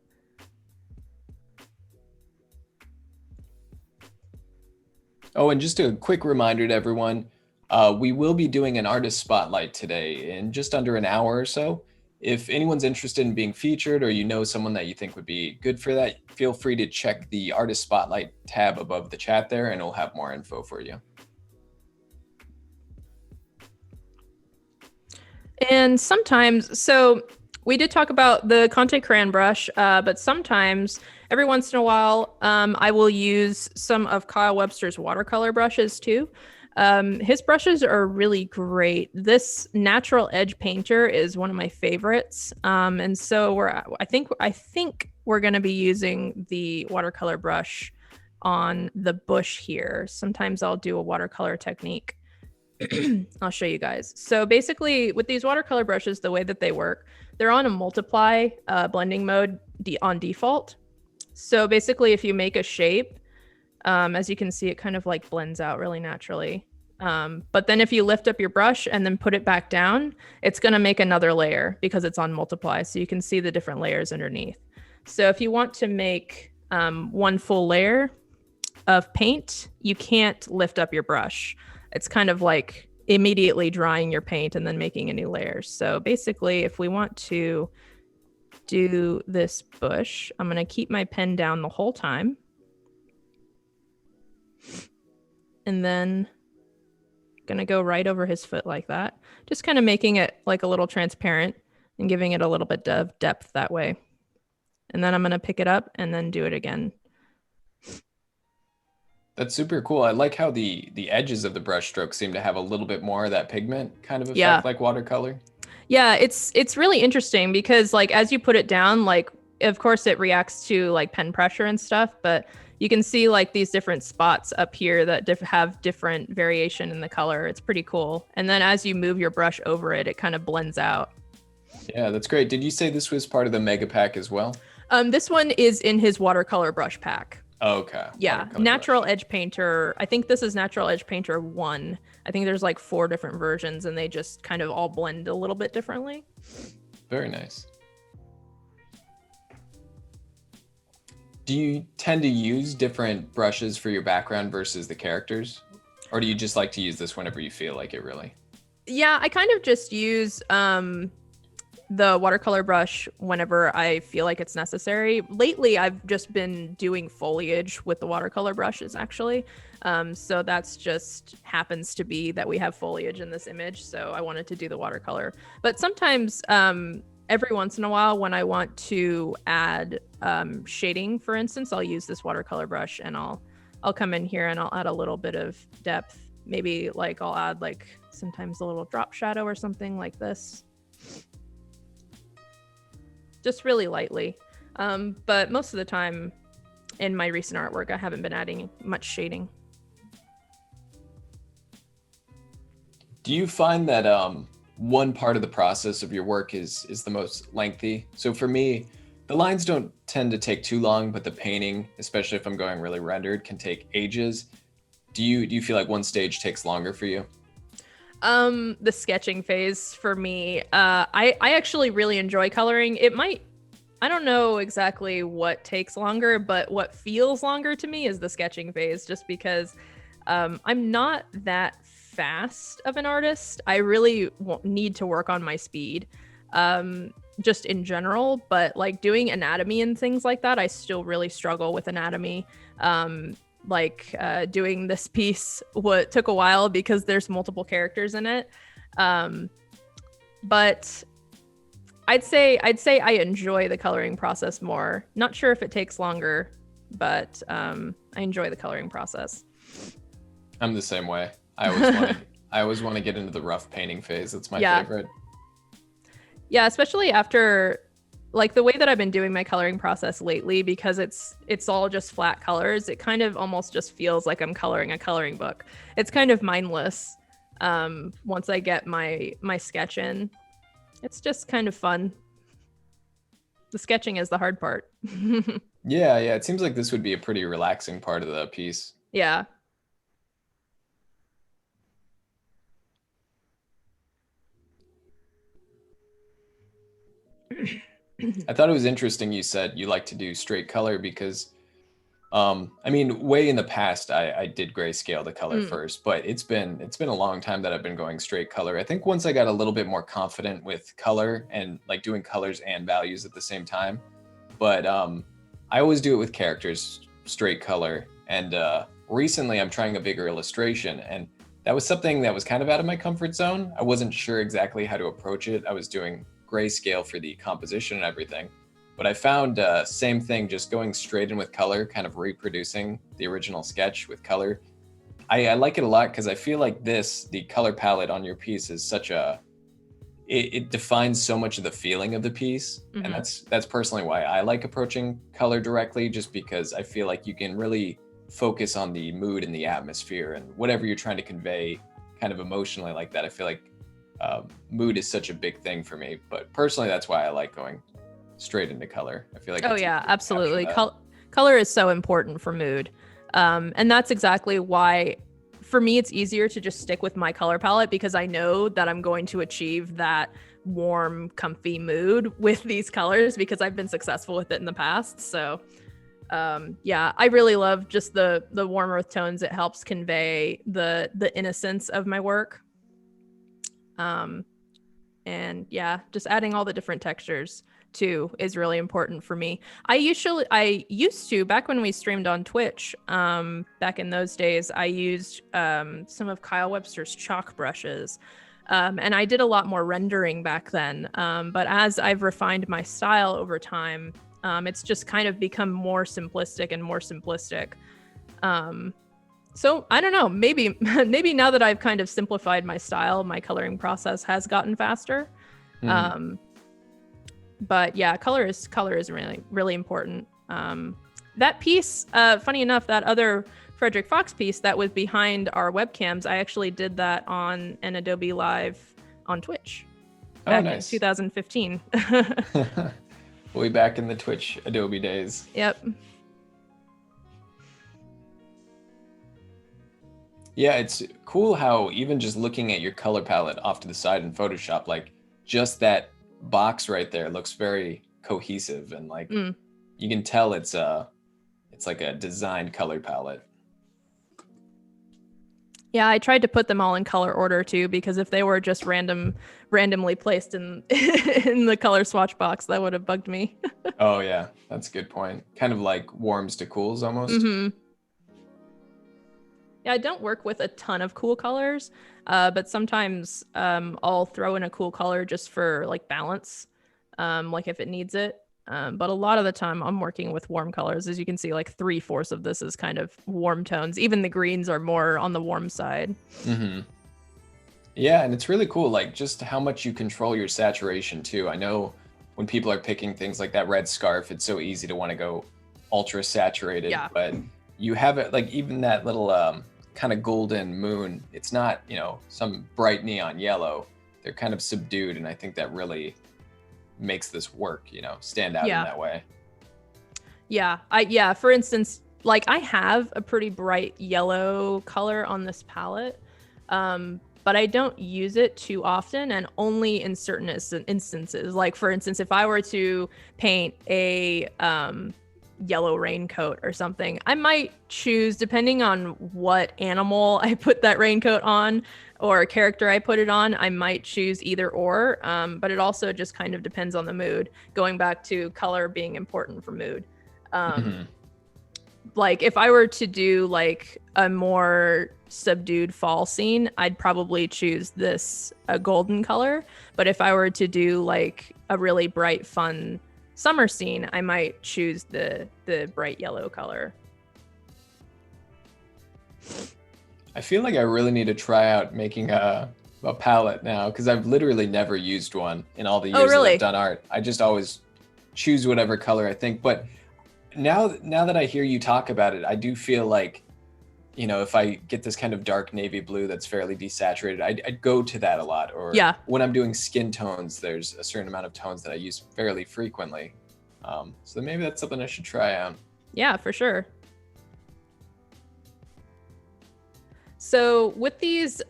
S1: Oh, and just a quick reminder to everyone, we will be doing an artist spotlight today in just under an hour or so. If anyone's interested in being featured or you know someone that you think would be good for that, feel free to check the artist spotlight tab above the chat there and it'll have more info for you.
S2: And sometimes, so we did talk about the Conte crayon brush, but sometimes, every once in a while, I will use some of Kyle Webster's watercolor brushes too. His brushes are really great. This Natural Edge Painter is one of my favorites. And so I think we're going to be using the watercolor brush on the bush here. Sometimes I'll do a watercolor technique. I'll show you guys. So basically with these watercolor brushes, the way that they work, they're on a multiply blending mode on default. So basically if you make a shape, as you can see, it kind of like blends out really naturally. But then if you lift up your brush and then put it back down, it's going to make another layer because it's on multiply. So you can see the different layers underneath. So if you want to make one full layer of paint, you can't lift up your brush. It's kind of like immediately drying your paint and then making a new layer. So basically, if we want to do this bush, I'm going to keep my pen down the whole time. And then going to go right over his foot like that. Just kind of making it like a little transparent and giving it a little bit of depth that way. And then I'm going to pick it up and then do it again.
S1: That's super cool. I like how the edges of the brush strokes seem to have a little bit more of that pigment kind of effect, like watercolor.
S2: Yeah, it's really interesting because like as you put it down, like of course it reacts to like pen pressure and stuff, but you can see like these different spots up here that have different variation in the color. It's pretty cool. And then as you move your brush over it, it kind of blends out.
S1: Yeah, that's great. Did you say this was part of the mega pack as well?
S2: This one is in his watercolor brush pack.
S1: Oh, okay.
S2: Yeah,
S1: Watercolor
S2: Natural
S1: brush.
S2: Edge Painter. I think this is Natural Edge Painter 1. I think there's like 4 different versions and they just kind of all blend a little bit differently.
S1: Very nice. Do you tend to use different brushes for your background versus the characters? Or do you just like to use this whenever you feel like it, really?
S2: Yeah, I kind of just use the watercolor brush whenever I feel like it's necessary. Lately, I've just been doing foliage with the watercolor brushes, actually. So that's just happens to be that we have foliage in this image, so I wanted to do the watercolor. But sometimes, every once in a while, when I want to add shading, for instance, I'll use this watercolor brush and I'll come in here and I'll add a little bit of depth. Maybe like I'll add like sometimes a little drop shadow or something like this. Just really lightly. But most of the time in my recent artwork, I haven't been adding much shading.
S1: Do you find that one part of the process of your work is the most lengthy? So for me, the lines don't tend to take too long, but the painting, especially if I'm going really rendered, can take ages. Do you feel like one stage takes longer for you?
S2: The sketching phase for me, I actually really enjoy coloring. I don't know exactly what takes longer, but what feels longer to me is the sketching phase, just because I'm not that fast of an artist. I really need to work on my speed, just in general, but like doing anatomy and things like that, I still really struggle with anatomy. Doing this piece took a while because there's multiple characters in it. But I'd say I enjoy the coloring process more. Not sure if it takes longer, but I enjoy the coloring process.
S1: I'm the same way. I always want to get into the rough painting phase. That's my favorite.
S2: Yeah, especially after like the way that I've been doing my coloring process lately, because it's all just flat colors. It kind of almost just feels like I'm coloring a coloring book. It's kind of mindless. Once I get my sketch in, it's just kind of fun. The sketching is the hard part.
S1: Yeah. It seems like this would be a pretty relaxing part of the piece.
S2: Yeah.
S1: I thought it was interesting you said you like to do straight color because, I mean, way in the past, I did grayscale the color first, but it's been a long time that I've been going straight color. I think once I got a little bit more confident with color and like doing colors and values at the same time, but I always do it with characters, straight color. And recently I'm trying a bigger illustration, and that was something that was kind of out of my comfort zone. I wasn't sure exactly how to approach it. I was doing grayscale for the composition and everything, but I found same thing, just going straight in with color, kind of reproducing the original sketch with color. I like it a lot because I feel like the color palette on your piece is it defines so much of the feeling of the piece. And that's personally why I like approaching color directly, just because I feel like you can really focus on the mood and the atmosphere and whatever you're trying to convey kind of emotionally like that. I feel like mood is such a big thing for me, but personally that's why I like going straight into color. I feel like
S2: absolutely. Color is so important for mood, and that's exactly why for me it's easier to just stick with my color palette, because I know that I'm going to achieve that warm, comfy mood with these colors because I've been successful with it in the past. So I really love just the warm earth tones. It helps convey the innocence of my work. And yeah, just adding all the different textures too is really important for me. I used to, back when we streamed on Twitch, back in those days, I used some of Kyle Webster's chalk brushes. And I did a lot more rendering back then. But as I've refined my style over time, it's just kind of become more simplistic and more simplistic. So I don't know, maybe now that I've kind of simplified my style, my coloring process has gotten faster. But yeah, color is really, really important. That piece, funny enough, that other Frederick Fox piece that was behind our webcams, I actually did that on an Adobe Live on Twitch back in 2015.
S1: Way back in the Twitch Adobe days.
S2: Yep.
S1: Yeah, it's cool how even just looking at your color palette off to the side in Photoshop, like just that box right there looks very cohesive, and like you can tell it's like a designed color palette.
S2: Yeah, I tried to put them all in color order too, because if they were just randomly placed in in the color swatch box, that would have bugged me.
S1: Oh yeah, that's a good point. Kind of like warms to cools almost.
S2: Yeah, I don't work with a ton of cool colors, but sometimes I'll throw in a cool color just for like balance, like if it needs it. But a lot of the time I'm working with warm colors. As you can see, like 3/4 of this is kind of warm tones. Even the greens are more on the warm side.
S1: Yeah, and it's really cool, like just how much you control your saturation too. I know when people are picking things like that red scarf, it's so easy to want to go ultra saturated, but you have it like even that little kind of golden moon, it's not, you know, some bright neon yellow. They're kind of subdued, and I think that really makes this work, you know, stand out in that way.
S2: Yeah, for instance, like I have a pretty bright yellow color on this palette, but I don't use it too often, and only in certain instances. Like for instance, if I were to paint a yellow raincoat or something, I might choose, depending on what animal I put that raincoat on or character I put it on, I might choose either or, but it also just kind of depends on the mood, going back to color being important for mood. Like if I were to do like a more subdued fall scene, I'd probably choose a golden color. But if I were to do like a really bright, fun summer scene, I might choose the bright yellow color.
S1: I feel like I really need to try out making a palette now, because I've literally never used one in all the years that I've done art. I just always choose whatever color I think. But now that I hear you talk about it, I do feel like, you know, if I get this kind of dark navy blue that's fairly desaturated, I'd go to that a lot. Or when I'm doing skin tones, there's a certain amount of tones that I use fairly frequently. So maybe that's something I should try out.
S2: Yeah, for sure. So with these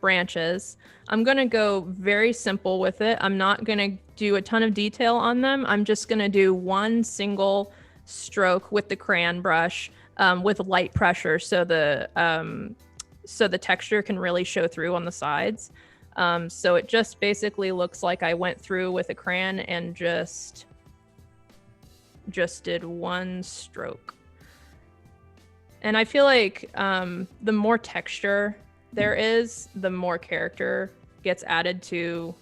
S2: branches, I'm going to go very simple with it. I'm not going to do a ton of detail on them. I'm just going to do one single stroke with the crayon brush with light pressure, so the texture can really show through on the sides. So it just basically looks like I went through with a crayon and just did one stroke. And I feel like the more texture there is, the more character gets added to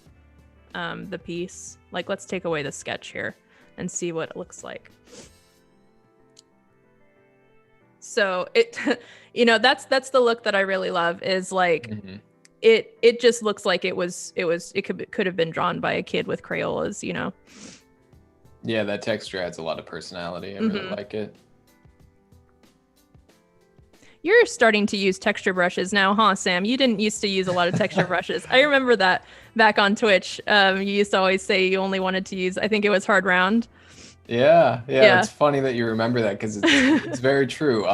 S2: the piece. Like, let's take away the sketch here and see what it looks like. So it, you know, that's the look that I really love, is like, it just looks like it could have been drawn by a kid with Crayolas, you know?
S1: Yeah, that texture adds a lot of personality. I really like it.
S2: You're starting to use texture brushes now, huh, Sam? You didn't used to use a lot of texture brushes. I remember that back on Twitch. You used to always say you only wanted to use, I think it was hard round.
S1: Yeah. It's funny that you remember that, because it's very true.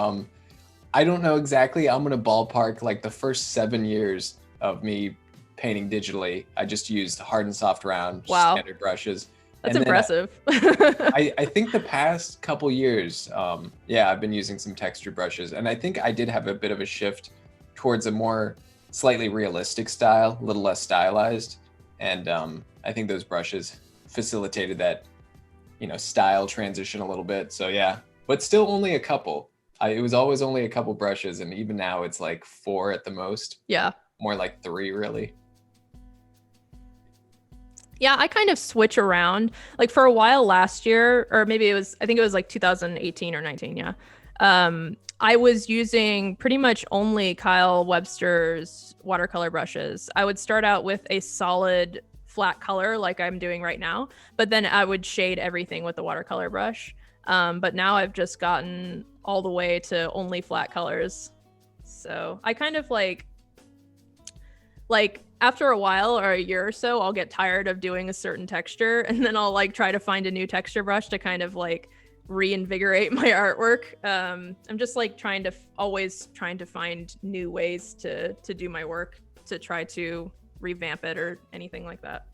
S1: I don't know exactly. I'm going to ballpark like the first 7 years of me painting digitally, I just used hard and soft round standard brushes.
S2: That's impressive.
S1: I think the past couple years, I've been using some texture brushes, and I think I did have a bit of a shift towards a more slightly realistic style, a little less stylized. And I think those brushes facilitated that, you know, style transition a little bit. So yeah, but still only a couple. It was always only a couple brushes, and even now it's like 4 at the most.
S2: Yeah.
S1: More like 3 really.
S2: Yeah, I kind of switch around. Like for a while last year, or maybe I think it was like 2018 or 19, yeah. I was using pretty much only Kyle Webster's watercolor brushes. I would start out with a solid flat color like I'm doing right now, but then I would shade everything with the watercolor brush. But now I've just gotten all the way to only flat colors. So I kind of like after a while or a year or so, I'll get tired of doing a certain texture, and then I'll like try to find a new texture brush to kind of like reinvigorate my artwork. I'm just like always trying to find new ways to do my work, to try to revamp it or anything like that.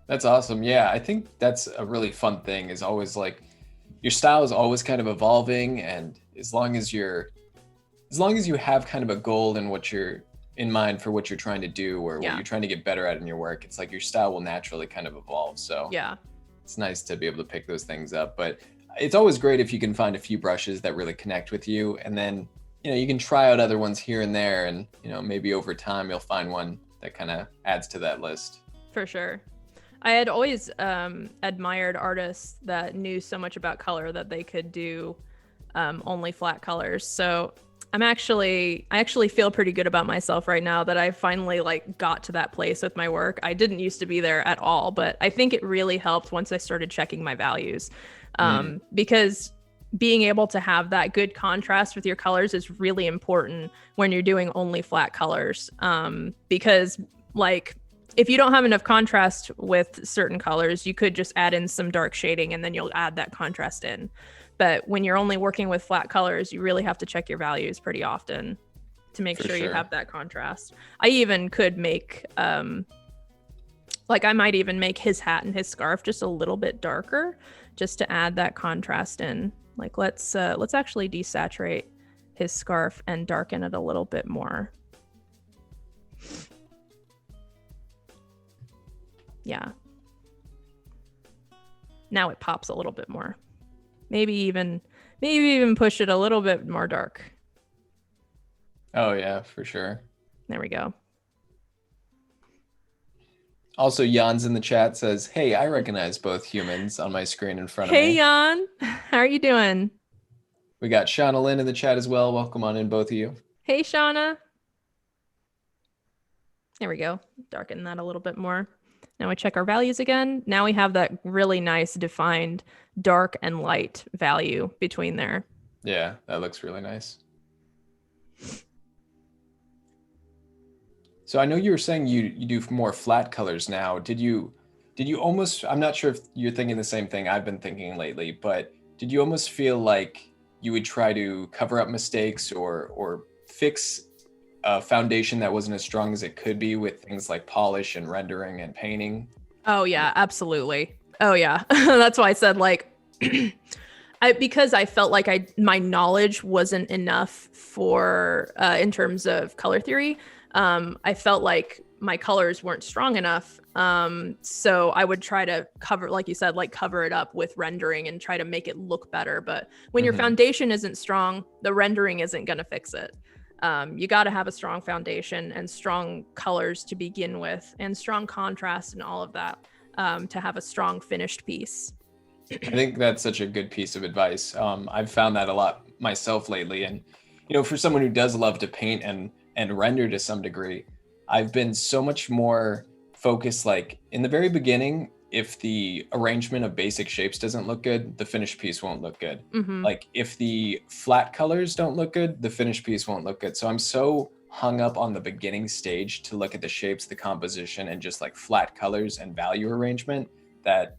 S1: That's awesome. Yeah, I think that's a really fun thing, is always like your style is always kind of evolving, and as long as you have kind of a goal in what you're in mind for what you're trying to do, or what you're trying to get better at in your work, it's like your style will naturally kind of evolve. So
S2: yeah,
S1: it's nice to be able to pick those things up. But it's always great if you can find a few brushes that really connect with you, and then you can try out other ones here and there, and maybe over time you'll find one that kind of adds to that list.
S2: For sure. I had always admired artists that knew so much about color that they could do only flat colors. So I actually feel pretty good about myself right now that I finally like got to that place with my work. I didn't used to be there at all, but I think it really helped once I started checking my values, because being able to have that good contrast with your colors is really important when you're doing only flat colors, because like if you don't have enough contrast with certain colors, you could just add in some dark shading and then you'll add that contrast in. But when you're only working with flat colors, you really have to check your values pretty often to make sure you have that contrast. I even could make, I might even make his hat and his scarf just a little bit darker, just to add that contrast in. Like let's actually desaturate his scarf and darken it a little bit more. Yeah. Now it pops a little bit more. Maybe even push it a little bit more dark.
S1: Oh yeah, for sure.
S2: There we go.
S1: Also, Jan's in the chat says, "Hey, I recognize both humans on my screen in front of me."
S2: Hey Jan, how are you doing?
S1: We got Shauna Lynn in the chat as well. Welcome on in, both of you.
S2: Hey Shauna. There we go. Darken that a little bit more. Now we check our values again. Now we have that really nice defined dark and light value between there.
S1: Yeah, that looks really nice. So I know you were saying you do more flat colors now. Did you almost, I'm not sure if you're thinking the same thing I've been thinking lately, but did you almost feel like you would try to cover up mistakes or fix a foundation that wasn't as strong as it could be with things like polish and rendering and painting?
S2: Oh yeah, absolutely. Oh yeah. That's why I said like because I felt like my knowledge wasn't enough for in terms of color theory. I felt like my colors weren't strong enough. So I would try to cover, like you said, like cover it up with rendering and try to make it look better. But when your foundation isn't strong, the rendering isn't going to fix it. You got to have a strong foundation and strong colors to begin with, and strong contrast and all of that, to have a strong finished piece.
S1: I think that's such a good piece of advice. I've found that a lot myself lately. And, for someone who does love to paint and render to some degree, I've been so much more focused, like in the very beginning, if the arrangement of basic shapes doesn't look good, the finished piece won't look good. Like if the flat colors don't look good, the finished piece won't look good. So I'm so hung up on the beginning stage to look at the shapes, the composition, and just like flat colors and value arrangement, that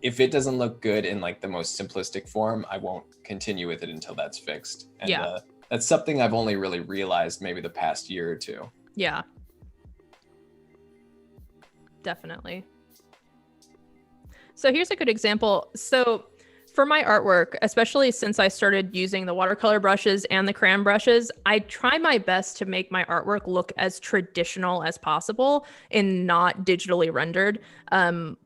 S1: if it doesn't look good in like the most simplistic form, I won't continue with it until that's fixed. And that's something I've only really realized maybe the past year or two.
S2: Yeah. Definitely. So here's a good example. So for my artwork, especially since I started using the watercolor brushes and the crayon brushes, I try my best to make my artwork look as traditional as possible and not digitally rendered,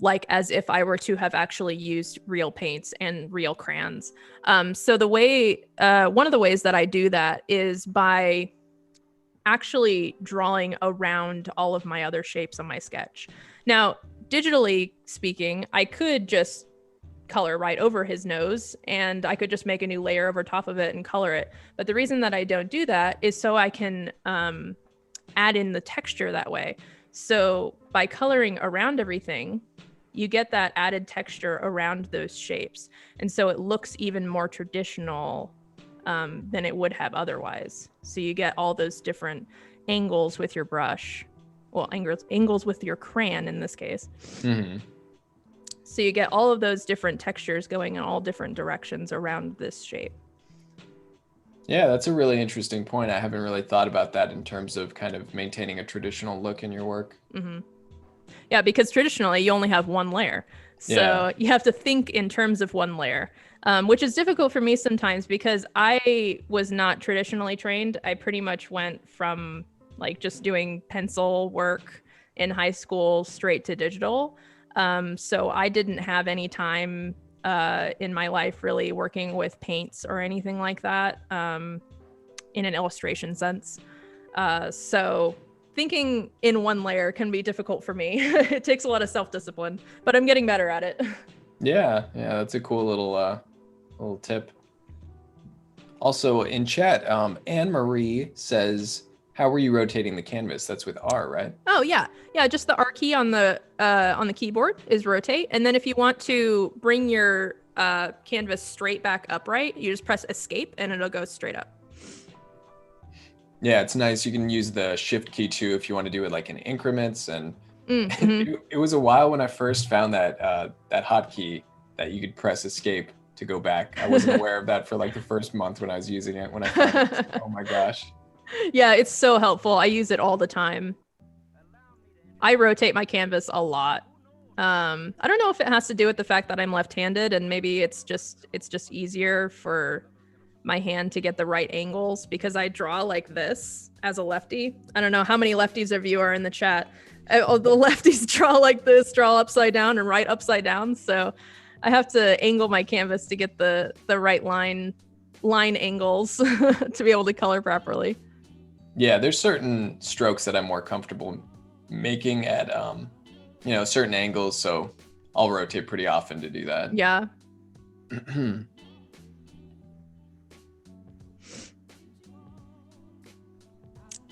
S2: like as if I were to have actually used real paints and real crayons. So the way, one of the ways that I do that is by actually drawing around all of my other shapes on my sketch. Now, digitally speaking, I could just color right over his nose and I could just make a new layer over top of it and color it. But the reason that I don't do that is so I can add in the texture that way. So by coloring around everything, you get that added texture around those shapes. And so it looks even more traditional than it would have otherwise. So you get all those different angles with your brush. Well, angles with your crayon in this case.
S1: Mm-hmm.
S2: So you get all of those different textures going in all different directions around this shape.
S1: Yeah, that's a really interesting point. I haven't really thought about that in terms of kind of maintaining a traditional look in your work.
S2: Mm-hmm. Yeah, because traditionally you only have one layer. So
S1: Yeah.
S2: you have to think in terms of one layer, which is difficult for me sometimes because I was not traditionally trained. I pretty much went from like just doing pencil work in high school straight to digital. So I didn't have any time in my life really working with paints or anything like that in an illustration sense. So thinking in one layer can be difficult for me. It takes a lot of self-discipline, but I'm getting better at it.
S1: Yeah, that's a cool little tip. Also in chat, Anne Marie says, "How were you rotating the canvas?" That's with R, right?
S2: Oh yeah, just the R key on the keyboard is rotate, and then if you want to bring your canvas straight back upright, you just press Escape, and it'll go straight up.
S1: Yeah, it's nice. You can use the Shift key too if you want to do it like in increments. And
S2: Mm-hmm.
S1: it was a while when I first found that that hotkey that you could press Escape to go back. I wasn't aware of that for like the first month when I was using it. When I found it, I was like, oh my gosh.
S2: Yeah, it's so helpful. I use it all the time. I rotate my canvas a lot. I don't know if it has to do with the fact that I'm left-handed and maybe it's just easier for my hand to get the right angles because I draw like this as a lefty. I don't know how many lefties of you are in the chat. Oh, the lefties draw like this, draw upside down and write upside down. So I have to angle my canvas to get the right line angles to be able to color properly.
S1: Yeah, there's certain strokes that I'm more comfortable making at certain angles, so I'll rotate pretty often to do that.
S2: Yeah.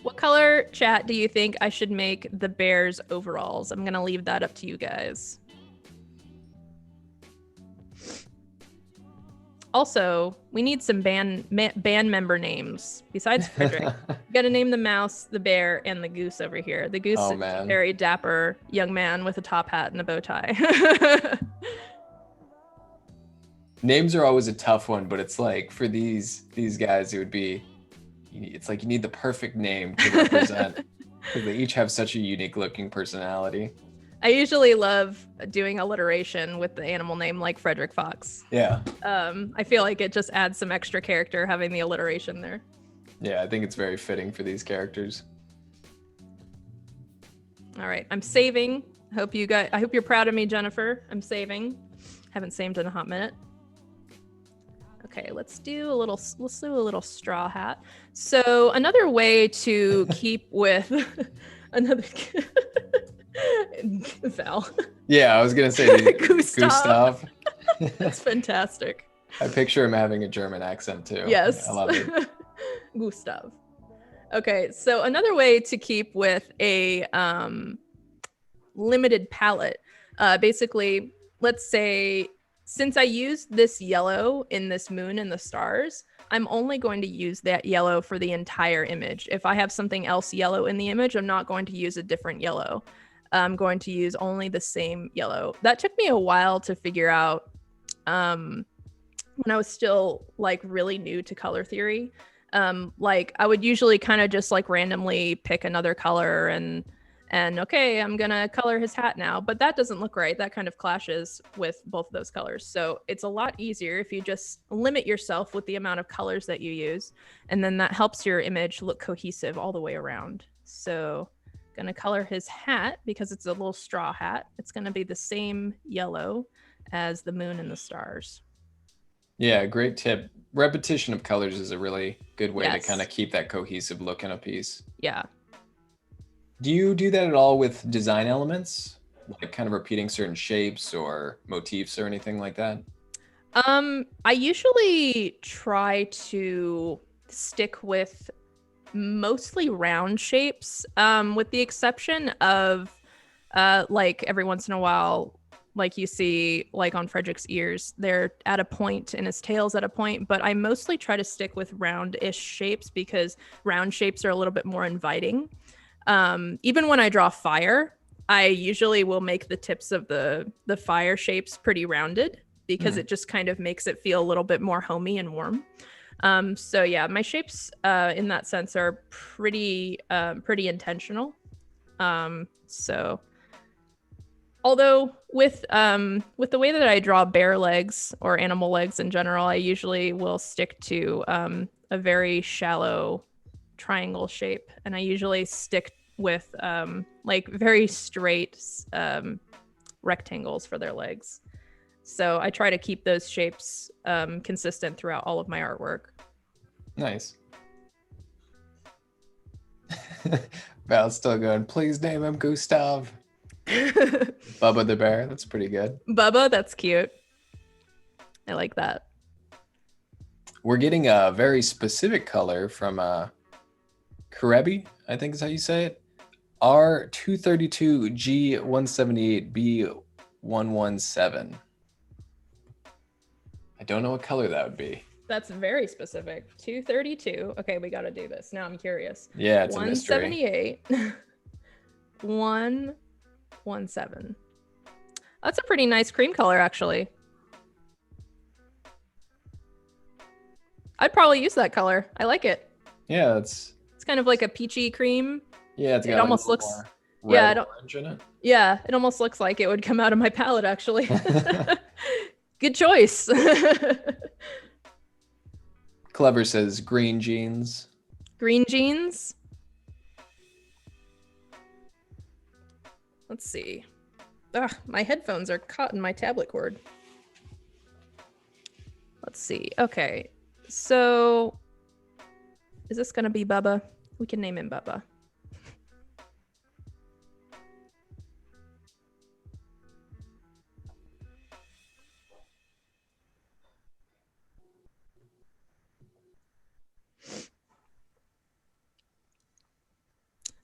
S2: What color, chat, do you think I should make the bear's overalls? I'm gonna leave that up to you guys. Also, we need some band member names besides Frederick. You gotta name the mouse, the bear, and the goose over here. The goose is a very dapper young man with a top hat and a bow tie.
S1: Names are always a tough one, but it's like for these guys, it would be, it's like you need the perfect name to represent because they each have such a unique looking personality.
S2: I usually love doing alliteration with the animal name like Frederick Fox.
S1: Yeah.
S2: I feel like it just adds some extra character having the alliteration there.
S1: Yeah, I think it's very fitting for these characters.
S2: All right, I'm saving. I hope you're proud of me, Jennifer. I'm saving. Haven't saved in a hot minute. Okay, let's do a little straw hat. So another way to keep with another Val.
S1: Yeah, I was gonna say
S2: Gustav. That's fantastic.
S1: I picture him having a German accent too.
S2: Yes.
S1: I love it.
S2: Gustav. Okay, so another way to keep with a limited palette, basically, let's say, since I used this yellow in this moon and the stars, I'm only going to use that yellow for the entire image. If I have something else yellow in the image, I'm not going to use a different yellow. I'm going to use only the same yellow. That took me a while to figure out when I was still like really new to color theory. Like I would usually kind of just like randomly pick another color and okay, I'm gonna color his hat now, but that doesn't look right. That kind of clashes with both of those colors. So it's a lot easier if you just limit yourself with the amount of colors that you use, and then that helps your image look cohesive all the way around. So gonna color his hat because it's a little straw hat. It's gonna be the same yellow as the moon and the stars.
S1: Yeah, great tip. Repetition of colors is a really good way to
S2: Yes.
S1: kind of keep that cohesive look in a piece.
S2: Yeah.
S1: Do you do that at all with design elements? Like kind of repeating certain shapes or motifs or anything like that?
S2: I usually try to stick with mostly round shapes, with the exception of like every once in a while, like you see like on Frederick's ears, they're at a point and his tail's at a point, but I mostly try to stick with round-ish shapes because round shapes are a little bit more inviting. Even when I draw fire, I usually will make the tips of the fire shapes pretty rounded because it just kind of makes it feel a little bit more homey and warm. So yeah, my shapes in that sense are pretty intentional. So although with the way that I draw bear legs or animal legs in general, I usually will stick to a very shallow triangle shape, and I usually stick with like very straight rectangles for their legs. So I try to keep those shapes consistent throughout all of my artwork.
S1: Nice. Val's still going, please name him Gustav. Bubba the bear. That's pretty good.
S2: Bubba, that's cute. I like that.
S1: We're getting a very specific color from Karebi, I think is how you say it. R232G178B117. I don't know what color that would be.
S2: That's very specific. 232. Okay, we got to do this. Now I'm curious.
S1: Yeah, it's a mystery.
S2: 178. 117. That's a pretty nice cream color, actually. I'd probably use that color. I like it.
S1: Yeah, it's
S2: kind of like a peachy cream.
S1: Yeah, it's got
S2: it almost
S1: like
S2: looks
S1: red orange in it.
S2: Yeah, it almost looks like it would come out of my palette, actually. Good choice.
S1: Clever says green jeans.
S2: Green jeans. Let's see. Ugh, my headphones are caught in my tablet cord. Let's see. Okay. So is this going to be Bubba? We can name him Bubba.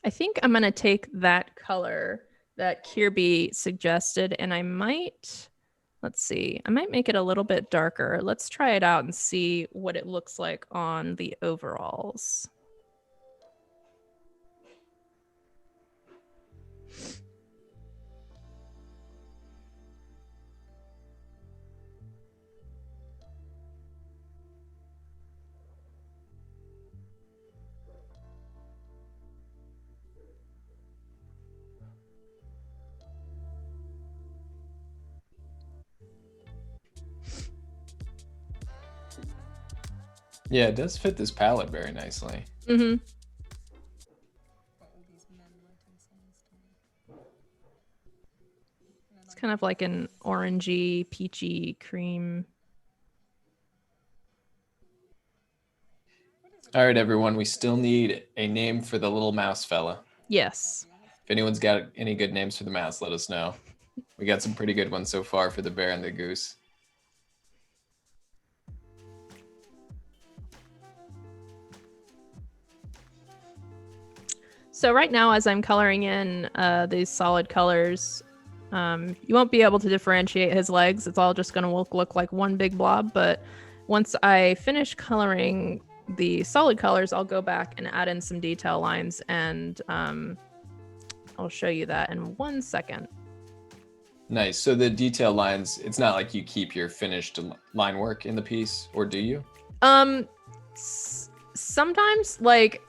S2: I think I'm going to take that color that Kirby suggested, and I might, let's see, I might make it a little bit darker. Let's try it out and see what it looks like on the overalls.
S1: Yeah, it does fit this palette very nicely.
S2: Mm-hmm. It's kind of like an orangey, peachy cream.
S1: All right, everyone, we still need a name for the little mouse fella.
S2: Yes.
S1: If anyone's got any good names for the mouse, let us know. We got some pretty good ones so far for the bear and the goose.
S2: So right now, as I'm coloring in these solid colors, you won't be able to differentiate his legs. It's all just going to look like one big blob. But once I finish coloring the solid colors, I'll go back and add in some detail lines, and I'll show you that in 1 second.
S1: Nice. So the detail lines, it's not like you keep your finished line work in the piece, or do you?
S2: Sometimes, like,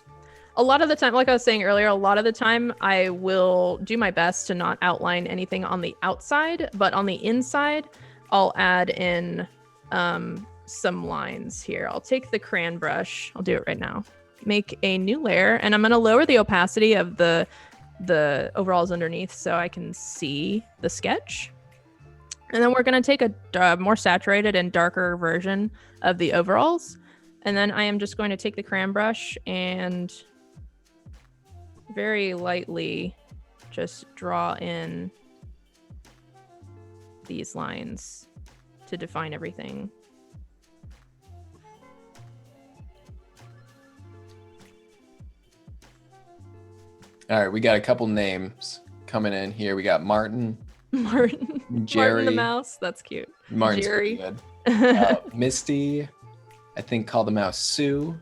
S2: a lot of the time, like I was saying earlier, a lot of the time I will do my best to not outline anything on the outside, but on the inside, I'll add in some lines here. I'll take the crayon brush. I'll do it right now. Make a new layer, and I'm going to lower the opacity of the overalls underneath so I can see the sketch. And then we're going to take a more saturated and darker version of the overalls. And then I am just going to take the crayon brush and very lightly just draw in these lines to define everything.
S1: All right, we got a couple names coming in here. We got Martin,
S2: Martin.
S1: Jerry.
S2: Martin the mouse. That's cute.
S1: Martin's
S2: Jerry.
S1: pretty good. Misty, I think call the mouse Sue.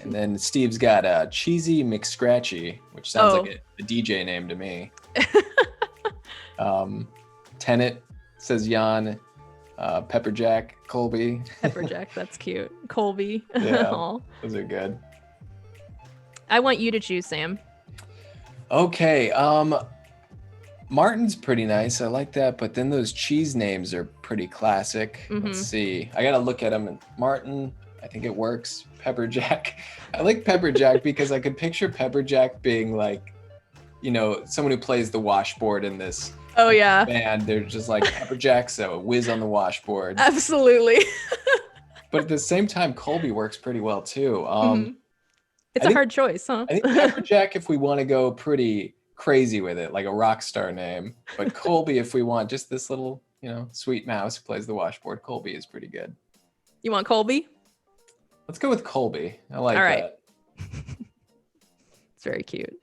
S1: And then Steve's got Cheesy McScratchy, which sounds like a DJ name to me. Tenet says Jan. Pepperjack, Colby.
S2: Pepperjack, that's cute. Colby.
S1: Yeah, those are good.
S2: I want you to choose, Sam.
S1: Okay, Martin's pretty nice. I like that, but then those cheese names are pretty classic. Let's see. I gotta look at them. And Martin, I think it works. Pepperjack. I like Pepperjack because I could picture Pepperjack being like, you know, someone who plays the washboard in this band. They're just like Pepperjack's a whiz on the washboard.
S2: Absolutely.
S1: But at the same time, Colby works pretty well too.
S2: It's a hard choice, huh?
S1: I think Pepperjack, if we want to go pretty crazy with it, like a rock star name. But Colby, if we want just this little, you know, sweet mouse who plays the washboard, Colby is pretty good.
S2: You want Colby?
S1: Let's go with Colby. I like that.
S2: It's very cute.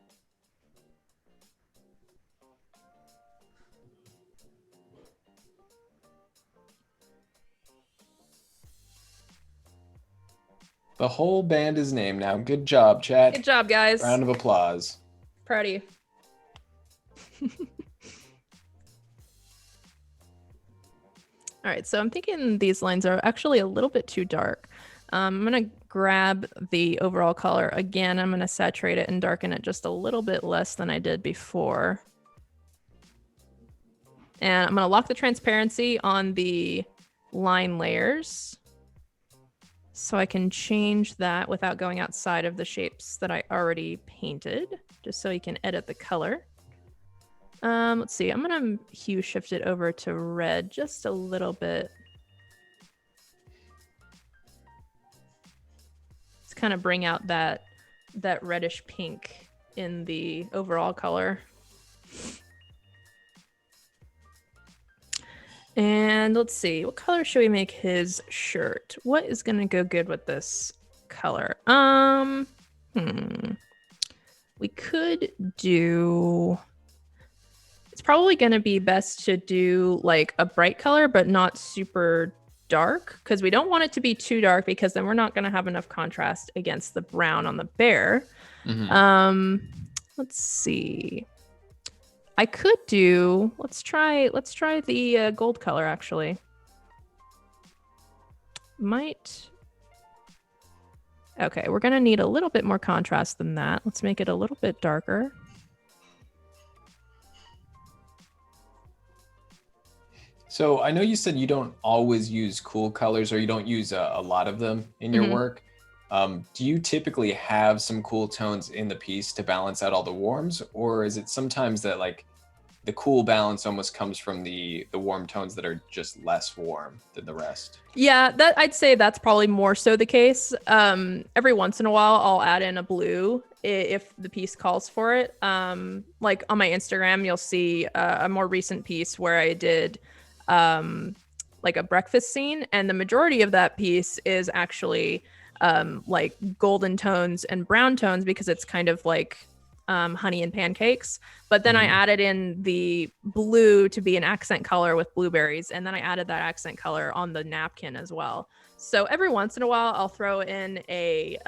S1: The whole band is named now. Good job, chat.
S2: Good job, guys.
S1: Round of applause.
S2: Proud of you. All right, so I'm thinking these lines are actually a little bit too dark. I'm going to grab the overall color. Again, I'm going to saturate it and darken it just a little bit less than I did before. And I'm going to lock the transparency on the line layers so I can change that without going outside of the shapes that I already painted, just so you can edit the color. Let's see, I'm going to hue shift it over to red just a little bit. Kind of bring out that reddish pink in the overall color. And let's see, what color should we make his shirt? What is going to go good with this color? We could do, it's probably going to be best to do like a bright color but not super dark, because we don't want it to be too dark, because then we're not going to have enough contrast against the brown on the bear. Let's see, I could do, let's try the gold color actually. Okay, we're going to need a little bit more contrast than that. Let's make it a little bit darker.
S1: So I know you said you don't always use cool colors, or you don't use a lot of them in your work. Do you typically have some cool tones in the piece to balance out all the warms, or is it sometimes that like the cool balance almost comes from the warm tones that are just less warm than the rest?
S2: Yeah, that I'd say that's probably more so the case. Every once in a while, I'll add in a blue if the piece calls for it. Like on my Instagram, you'll see a more recent piece where I did like a breakfast scene, and the majority of that piece is actually like golden tones and brown tones, because it's kind of like honey and pancakes. But then I added in the blue to be an accent color with blueberries, and then I added that accent color on the napkin as well. So every once in a while I'll throw in a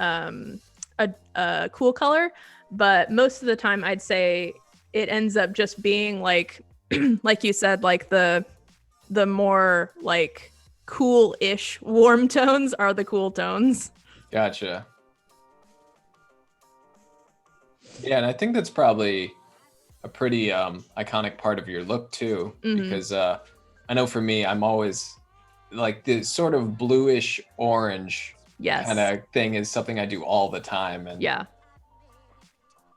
S2: cool color, but most of the time I'd say it ends up just being like like you said, like the more like cool-ish warm tones are the cool tones.
S1: Gotcha. Yeah, and I think that's probably a pretty iconic part of your look too, because I know for me, I'm always like this sort of bluish orange kind of thing is something I do all the time. And
S2: yeah,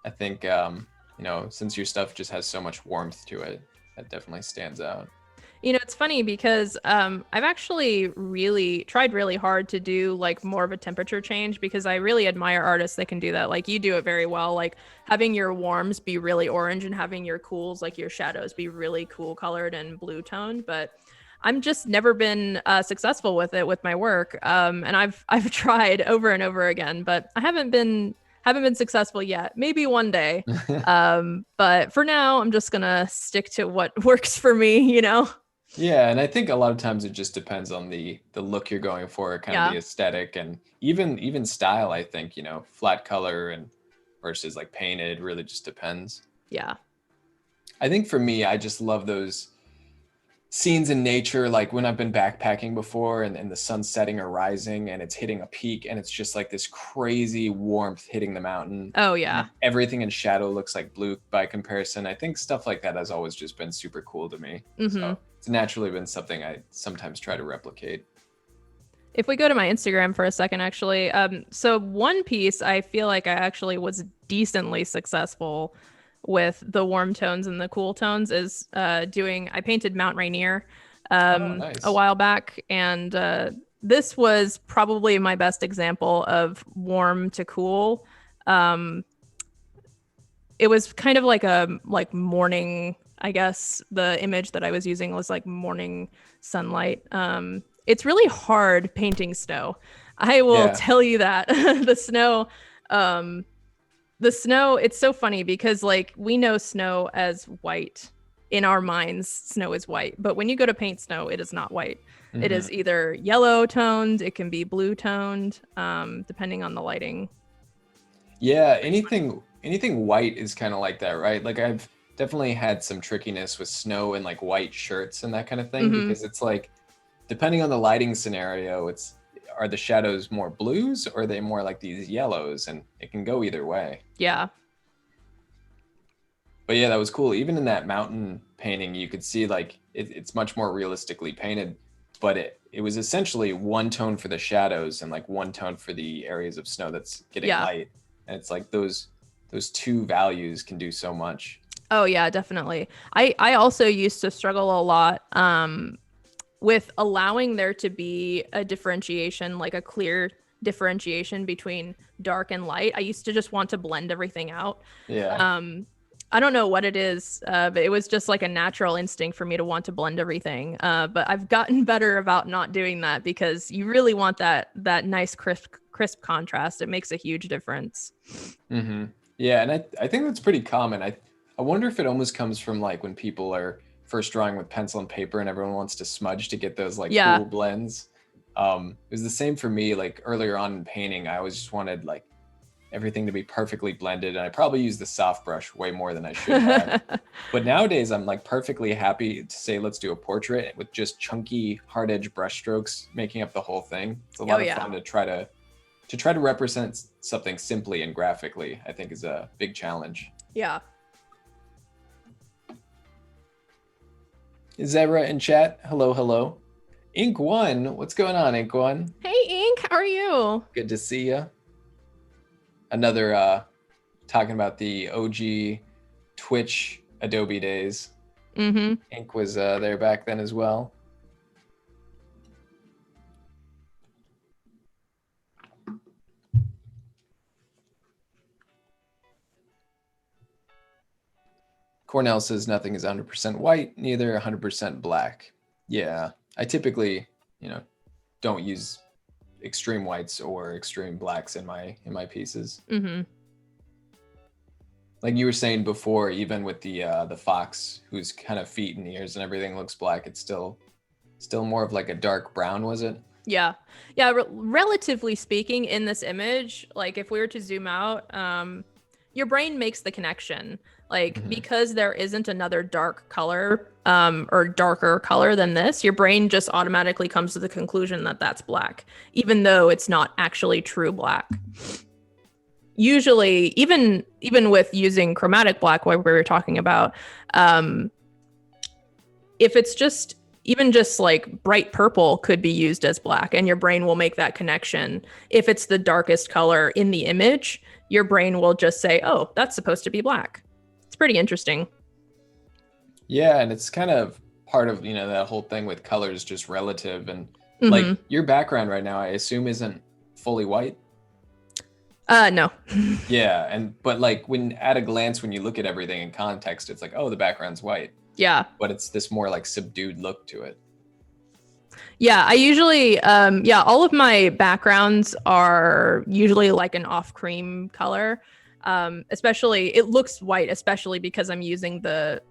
S1: I think, you know, since your stuff just has so much warmth to it, that definitely stands out.
S2: You know, it's funny because I've actually tried really hard to do like more of a temperature change, because I really admire artists that can do that. Like you do it very well, like having your warms be really orange and having your cools, like your shadows, be really cool colored and blue toned. But I'm just never been successful with it with my work. And I've tried over and over again, but I haven't been Haven't been successful yet. Maybe one day. But for now, I'm just gonna stick to what works for me, you know?
S1: Yeah, and I think a lot of times it just depends on the look you're going for, kind of
S2: Yeah.
S1: the aesthetic, and even style. I think, flat color and versus like painted really just depends.
S2: Yeah.
S1: I think for me, I just love those scenes in nature, like when I've been backpacking before and the sun's setting or rising and it's hitting a peak and it's just like this crazy warmth hitting the mountain.
S2: Oh
S1: And
S2: yeah.
S1: everything in shadow looks like blue by comparison. I think stuff like that has always just been super cool to me.
S2: Mm-hmm.
S1: So it's naturally been something I sometimes try to replicate.
S2: If we go to my Instagram for a second, actually, so one piece I feel like I actually was decently successful with the warm tones and the cool tones is I painted Mount Rainier
S1: Oh,
S2: a
S1: nice.
S2: while back, and this was probably my best example of warm to cool. Um, it was kind of like a morning, I guess the image that I was using was like morning sunlight. It's really hard painting snow. I will
S1: Yeah.
S2: tell you that. Um the snow, it's so funny because like we know snow as white. In our minds, snow is white, but when you go to paint snow, it is not white. It
S1: Hmm.
S2: is either yellow toned, it can be blue toned, depending on the lighting.
S1: Yeah, anything white is kind of like that, right? Like I've definitely had some trickiness with snow and like white shirts and that kind of thing
S2: Hmm.
S1: because it's like depending on the lighting scenario, are the shadows more blues or are they more like these yellows? And it can go either way.
S2: Yeah.
S1: But yeah, that was cool. Even in that mountain painting, you could see like it's much more realistically painted, but it was essentially one tone for the shadows and like one tone for the areas of snow that's getting
S2: Yeah.
S1: light. And it's like those two values can do so much.
S2: Oh yeah, definitely. I also used to struggle a lot with allowing there to be a differentiation, like a clear differentiation between dark and light. I used to just want to blend everything out.
S1: Yeah.
S2: Um, I don't know what it is, but it was just like a natural instinct for me to want to blend everything. But I've gotten better about not doing that because you really want that nice crisp contrast. It makes a huge difference.
S1: Hmm. Yeah, and I think that's pretty common. I wonder if it almost comes from like when people are first drawing with pencil and paper and everyone wants to smudge to get those like
S2: Yeah.
S1: cool blends. It was the same for me. Like earlier on in painting, I always just wanted like everything to be perfectly blended, and I probably used the soft brush way more than I should have. But nowadays, I'm like perfectly happy to say let's do a portrait with just chunky hard edge brush strokes making up the whole thing. It's a
S2: Oh
S1: lot of
S2: yeah.
S1: fun to try to represent something simply and graphically. I think is a big challenge.
S2: Yeah.
S1: Zebra in chat, hello, hello. Ink One, what's going on, Ink One?
S2: Hey Ink, how are you?
S1: Good to see you. Another talking about the OG Twitch Adobe days.
S2: Mm-hmm.
S1: Ink was there back then as well. Cornell says nothing is 100% white, neither 100% black. Yeah, I typically, don't use extreme whites or extreme blacks in my pieces.
S2: Mm-hmm.
S1: Like you were saying before, even with the fox whose kind of feet and ears and everything looks black, it's still more of like a dark brown, was it?
S2: Yeah. Yeah. Relatively speaking, in this image, like if we were to zoom out, your brain makes the connection. Like
S1: Mhm.
S2: because there isn't another dark color or darker color than this, your brain just automatically comes to the conclusion that that's black, even though it's not actually true black. Usually, even with using chromatic black, what we were talking about, if it's just even just like bright purple could be used as black and your brain will make that connection. If it's the darkest color in the image, your brain will just say, oh, that's supposed to be black. It's pretty interesting.
S1: Yeah, and it's kind of part of, that whole thing with colors just relative and
S2: Mm-hmm.
S1: like your background right now, I assume isn't fully white.
S2: No.
S1: Yeah, but like when at a glance, when you look at everything in context, it's like, oh, the background's white,
S2: Yeah.
S1: but it's this more like subdued look to it.
S2: Yeah, I usually, all of my backgrounds are usually like an off cream color. Especially, it looks white, especially because I'm using the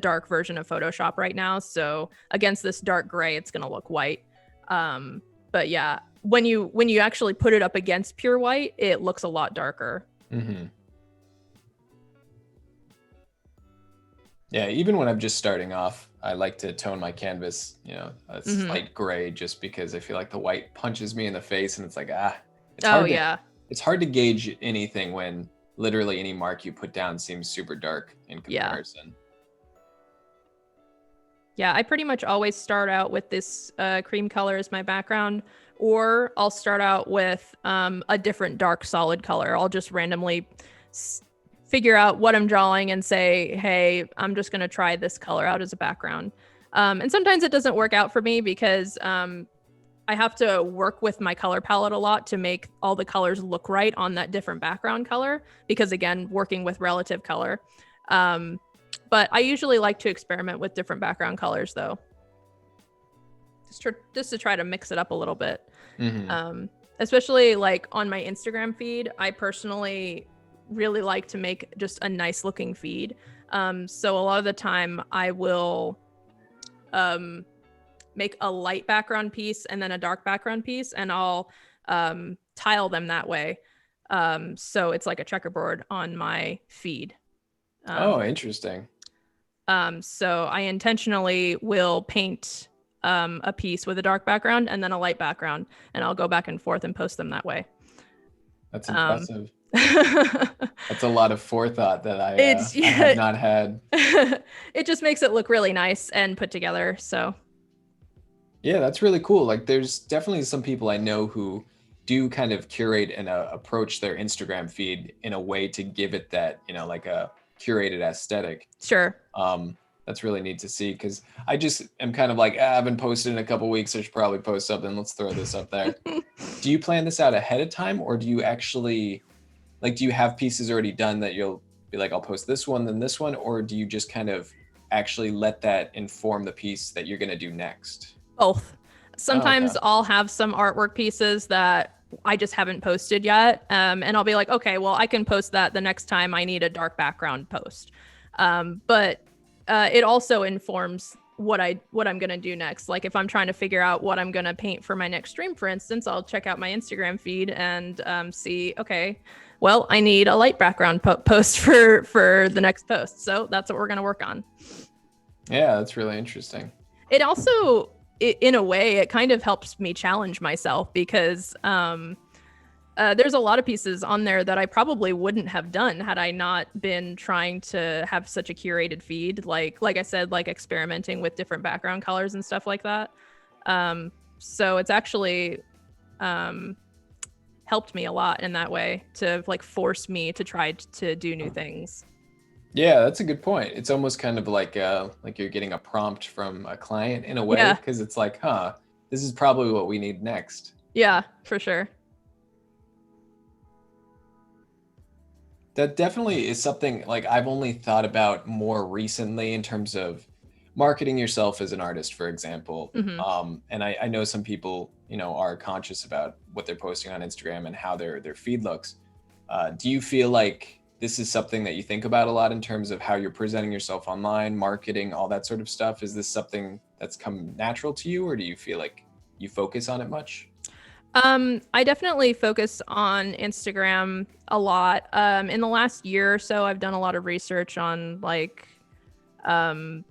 S2: dark version of Photoshop right now. So against this dark gray, it's gonna look white. But yeah, when you actually put it up against pure white, it looks a lot darker.
S1: Hmm. Yeah, even when I'm just starting off, I like to tone my canvas, a
S2: Hmm.
S1: slight gray, just because I feel like the white punches me in the face, and it's like, it's
S2: Oh
S1: hard to
S2: yeah,
S1: it's hard to gauge anything when literally any mark you put down seems super dark in
S2: yeah.
S1: comparison.
S2: Yeah, I pretty much always start out with this cream color as my background, or I'll start out with a different dark solid color. I'll just randomly s- figure out what I'm drawing and say, hey, I'm just going to try this color out as a background. And sometimes it doesn't work out for me because I have to work with my color palette a lot to make all the colors look right on that different background color. Because again, working with relative color. Um, but I usually like to experiment with different background colors, though, just to try to mix it up a little bit.
S1: Hmm.
S2: Especially like on my Instagram feed, I personally really like to make just a nice looking feed. So a lot of the time, I will um, make a light background piece and then a dark background piece, and I'll tile them that way. So it's like a checkerboard on my feed.
S1: Oh,
S2: Um,
S1: interesting.
S2: so I intentionally will paint a piece with a dark background and then a light background, and I'll go back and forth and post them that way.
S1: That's
S2: Um,
S1: impressive. That's a lot of forethought that
S2: it's
S1: I have
S2: yeah,
S1: not had.
S2: it just makes it look really nice and put together. So
S1: Yeah, that's really cool. Like, there's definitely some people I know who do kind of curate and approach their Instagram feed in a way to give it that, like a curated aesthetic.
S2: sure.
S1: Um, that's really neat to see, because I just am kind of like, I've been posted in a couple weeks. I should probably post something. Let's throw this up there. Do you plan this out ahead of time, or do you actually, like, do you have pieces already done that you'll be like, I'll post this one, then this one, or do you just kind of actually let that inform the piece that you're going to do next?
S2: Both.
S1: Oh, okay.
S2: Sometimes I'll have some artwork pieces that I just haven't posted yet. And I'll be like, okay, well, I can post that the next time I need a dark background post. But it also informs what I'm gonna do next. Like if I'm trying to figure out what I'm gonna paint for my next stream, for instance, I'll check out my Instagram feed and see, okay, well, I need a light background post for the next post. So that's what we're gonna work on.
S1: Yeah, that's really interesting.
S2: It also, in a way, it kind of helps me challenge myself because there's a lot of pieces on there that I probably wouldn't have done had I not been trying to have such a curated feed. Like I said, like experimenting with different background colors and stuff like that. So it's actually um, helped me a lot in that way to like force me to try to do new things.
S1: Yeah, that's a good point. It's almost kind of like you're getting a prompt from a client in a way,
S2: Yeah,
S1: because it's like, this is probably what we need next.
S2: yeah, for sure.
S1: That definitely is something like I've only thought about more recently in terms of marketing yourself as an artist, for example.
S2: Hmm.
S1: And I know some people, are conscious about what they're posting on Instagram and how their feed looks. Do you feel like this is something that you think about a lot in terms of how you're presenting yourself online, marketing, all that sort of stuff? Is this something that's come natural to you, or do you feel like you focus on it much?
S2: I definitely focus on Instagram a lot. In the last year or so, I've done a lot of research on um,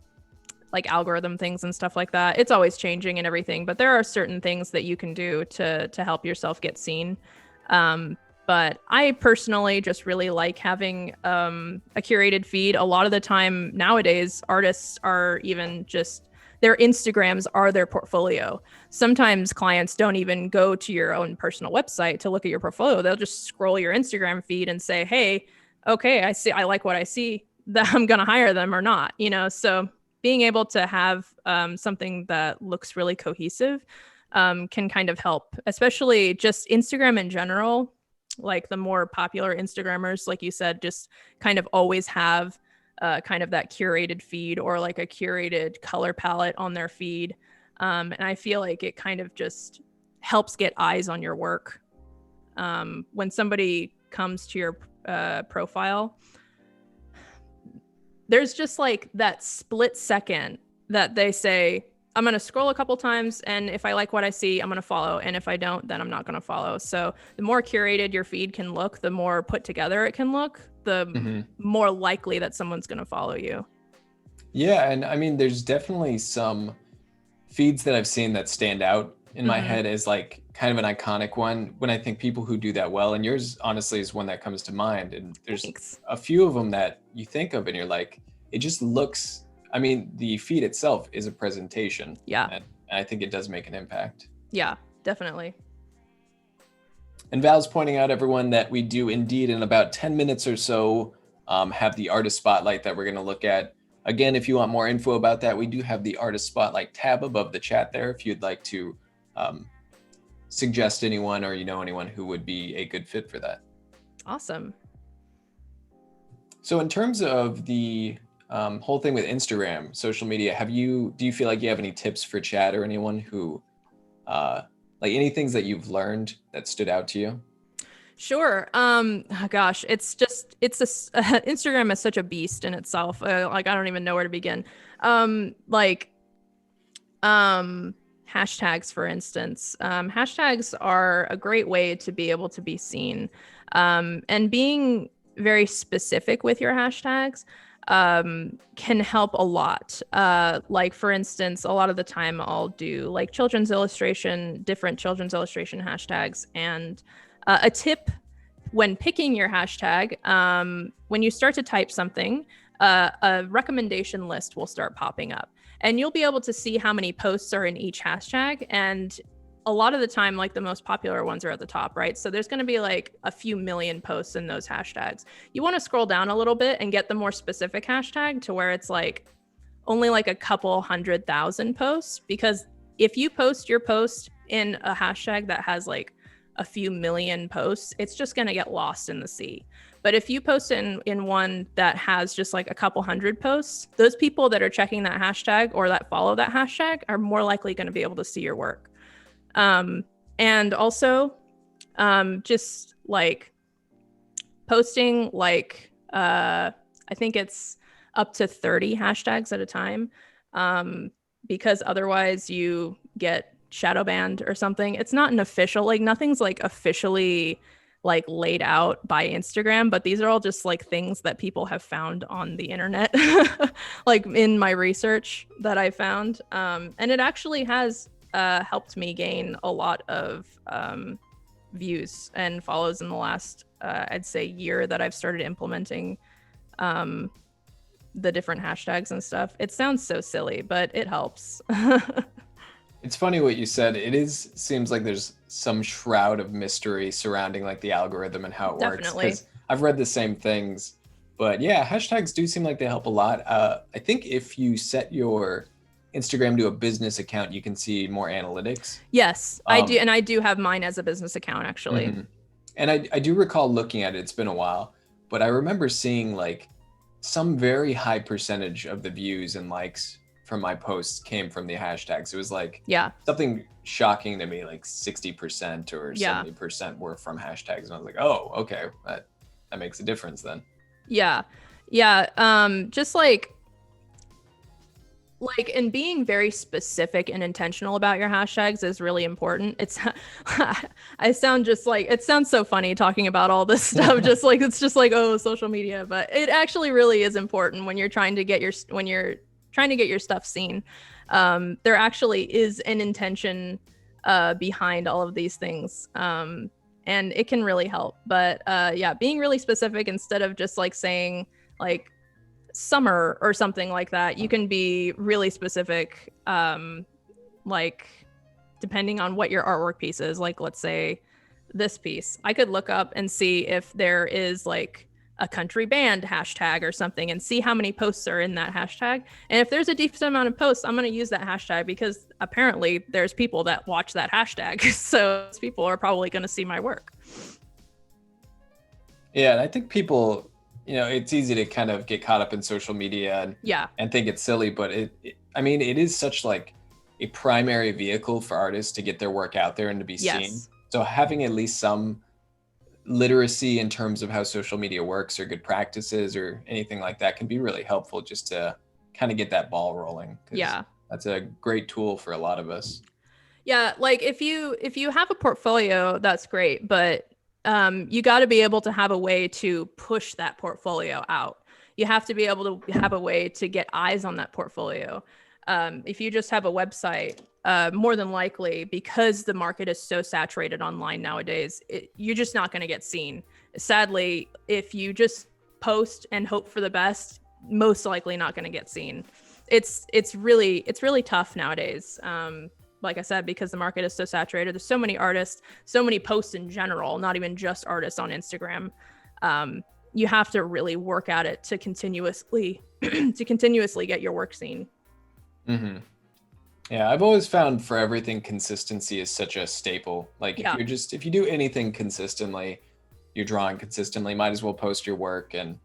S2: like algorithm things and stuff like that. It's always changing and everything, but there are certain things that you can do to help yourself get seen. Um, but I personally just really like having a curated feed. A lot of the time nowadays, artists are even just their Instagrams are their portfolio. Sometimes clients don't even go to your own personal website to look at your portfolio. They'll just scroll your Instagram feed and say, "Hey, okay, I like what I see. That I'm going to hire them or not." So being able to have something that looks really cohesive can kind of help, especially just Instagram in general. Like the more popular Instagrammers, like you said, just kind of always have kind of that curated feed or like a curated color palette on their feed. And I feel like it kind of just helps get eyes on your work. When somebody comes to your profile, there's just like that split second that they say, I'm going to scroll a couple times, and if I like what I see, I'm going to follow. And if I don't, then I'm not going to follow. So the more curated your feed can look, the more put together it can look, the more likely that someone's going to follow you.
S1: Yeah, and I mean, there's definitely some feeds that I've seen that stand out in my head as like kind of an iconic one when I think people who do that well, and yours honestly is one that comes to mind. And there's a few of them that you think of and you're like, it just looks, I mean, the feed itself is a presentation.
S2: Yeah.
S1: And I think it does make an impact.
S2: Yeah, definitely.
S1: And Val's pointing out, everyone, that we do indeed in about 10 minutes or so have the artist spotlight that we're going to look at. Again, if you want more info about that, we do have the artist spotlight tab above the chat there if you'd like to suggest anyone or anyone who would be a good fit for that.
S2: Awesome.
S1: So in terms of the whole thing with Instagram, social media, do you feel like you have any tips for Chad or anyone who like any things that you've learned that stood out to you?
S2: Sure. Gosh, Instagram is such a beast in itself. Like, I don't even know where to begin. Hashtags, for instance. Hashtags are a great way to be able to be seen. And being very specific with your hashtags can help a lot. Like, for instance, a lot of the time I'll do like different children's illustration hashtags. And a tip when picking your hashtag, when you start to type something, a recommendation list will start popping up, and you'll be able to see how many posts are in each hashtag. And a lot of the time, like, the most popular ones are at the top, right? So there's going to be like a few million posts in those hashtags. You want to scroll down a little bit and get the more specific hashtag to where it's like only like a couple 100,000 posts, because if you post your post in a hashtag that has like a few million posts, it's just going to get lost in the sea. But if you post in one that has just like a couple hundred posts, those people that are checking that hashtag or that follow that hashtag are more likely going to be able to see your work. And also just like posting like I think it's up to 30 hashtags at a time, because otherwise you get shadow banned or something. It's not an official, like, nothing's like officially like laid out by Instagram, but these are all just like things that people have found on the internet, like in my research that I found. And it actually has helped me gain a lot of views and follows in the last, I'd say, year that I've started implementing the different hashtags and stuff. It sounds so silly, but it helps.
S1: It's funny what you said. Seems like there's some shroud of mystery surrounding like the algorithm and how it works. Because I've read the same things, but yeah, hashtags do seem like they help a lot. I think if you set your Instagram to a business account, you can see more analytics.
S2: Yes, I do. And I do have mine as a business account, actually.
S1: And I do recall looking at it. It's been a while, but I remember seeing like some very high percentage of the views and likes from my posts came from the hashtags. It was like something shocking to me, like 60% or 70% were from hashtags. And I was like, oh, okay, that makes a difference then. Yeah.
S2: Just like and being very specific and intentional about your hashtags is really important. It sounds so funny talking about all this stuff. Just like, it's just like, oh, social media, but it actually really is important when you're trying to get your stuff seen. There actually is an intention behind all of these things. And it can really help. But being really specific instead of just like saying like summer or something like that, you can be really specific, like depending on what your artwork piece is. Like, let's say this piece, I could look up and see if there is like a country band hashtag or something and see how many posts are in that hashtag. And if there's a decent amount of posts, I'm going to use that hashtag because apparently there's people that watch that hashtag. So those people are probably going to see my work.
S1: Yeah, and I think people, it's easy to kind of get caught up in social media and think it's silly, but it is such like a primary vehicle for artists to get their work out there and to be seen.
S2: Yes.
S1: So having at least some literacy in terms of how social media works or good practices or anything like that can be really helpful just to kind of get that ball rolling. 'Cause
S2: Yeah.
S1: that's a great tool for a lot of us.
S2: Yeah, like if you have a portfolio, that's great, but you got to be able to have a way to push that portfolio out. You have to be able to have a way to get eyes on that portfolio. If you just have a website, more than likely, because the market is so saturated online nowadays, you're just not going to get seen. Sadly, if you just post and hope for the best, most likely not going to get seen. It's really tough nowadays. Like I said, because the market is so saturated, there's so many artists, so many posts in general, not even just artists on Instagram. You have to really work at it to continuously get your work seen.
S1: Mm-hmm. Yeah, I've always found for everything consistency is such a staple. Like
S2: Yeah.
S1: if you do anything consistently, you're drawing consistently, might as well post your work. And,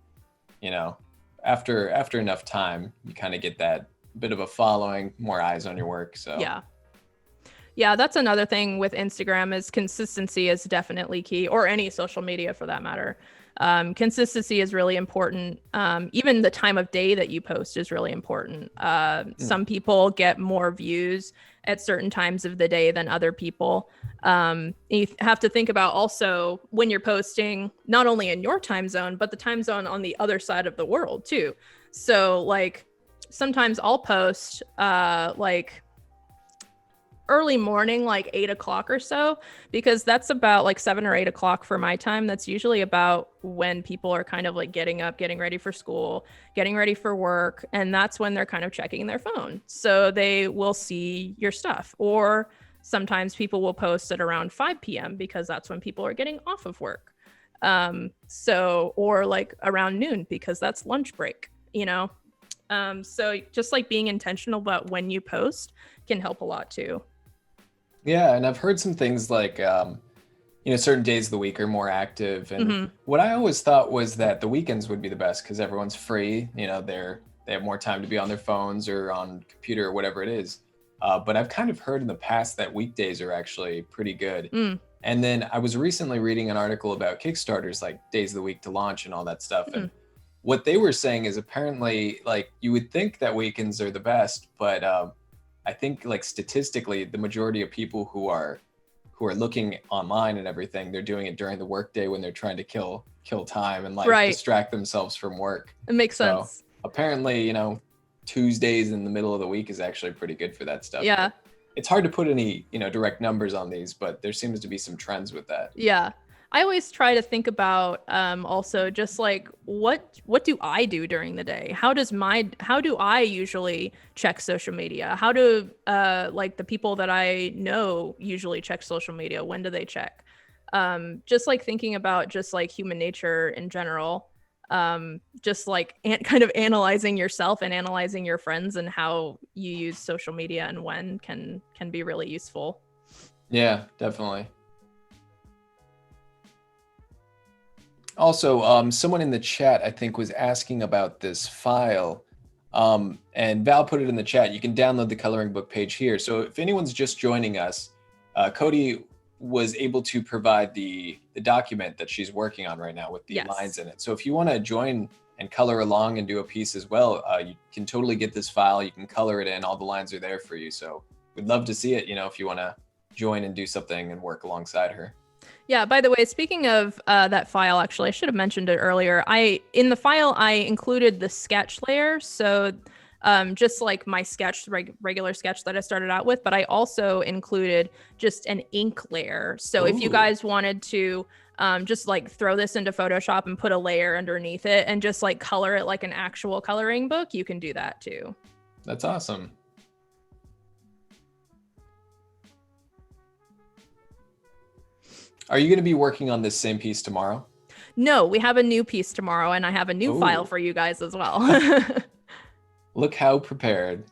S1: you know, after enough time, you kind of get that bit of a following, more eyes on your work. So
S2: yeah, that's another thing with Instagram is consistency is definitely key, or any social media for that matter. Consistency is really important. Even the time of day that you post is really important. Some people get more views at certain times of the day than other people. You have to think about also when you're posting, not only in your time zone, but the time zone on the other side of the world too. So like sometimes I'll post like early morning, like 8 o'clock or so, because that's about like 7 or 8 o'clock for my time. That's usually about when people are kind of like getting up, getting ready for school, getting ready for work. And that's when they're kind of checking their phone. So they will see your stuff. Or sometimes people will post at around 5 p.m. because that's when people are getting off of work. Or like around noon because that's lunch break, you know? So just like being intentional about when you post can help a lot too.
S1: yeah, and I've heard some things like certain days of the week are more active. And what I always thought was that the weekends would be the best because everyone's free. They have more time to be on their phones or on computer or whatever it is. But I've kind of heard in the past that weekdays are actually pretty good. And then I was recently reading an article about Kickstarters, like days of the week to launch and all that stuff. And what they were saying is apparently like you would think that weekends are the best, but I think like statistically, the majority of people who are looking online and everything, they're doing it during the workday when they're trying to kill time and like distract themselves from work.
S2: It makes sense.
S1: Apparently, Tuesdays in the middle of the week is actually pretty good for that stuff.
S2: Yeah.
S1: But it's hard to put any, direct numbers on these, but there seems to be some trends with that.
S2: Yeah. I always try to think about also just like what do I do during the day? How do I usually check social media? How do like the people that I know usually check social media? When do they check? Just like thinking about just like human nature in general. Just like kind of analyzing yourself and analyzing your friends and how you use social media and when can be really useful.
S1: Yeah, definitely. Also, someone in the chat, I think, was asking about this file. And Val put it in the chat. You can download the coloring book page here. So if anyone's just joining us, Codi was able to provide the document that she's working on right now with the lines in it. So if you want to join and color along and do a piece as well, you can totally get this file. You can color it in. All the lines are there for you. So we'd love to see it, if you want to join and do something and work alongside her.
S2: Yeah, by the way, speaking of that file, actually, I should have mentioned it earlier. In the file, I included the sketch layer. So just like my sketch, regular sketch that I started out with, but I also included just an ink layer. So if you guys wanted to just like throw this into Photoshop and put a layer underneath it and just like color it like an actual coloring book, you can do that too.
S1: That's awesome. Are you going to be working on this same piece tomorrow?
S2: No, we have a new piece tomorrow, and I have a new file for you guys as well.
S1: Look how prepared.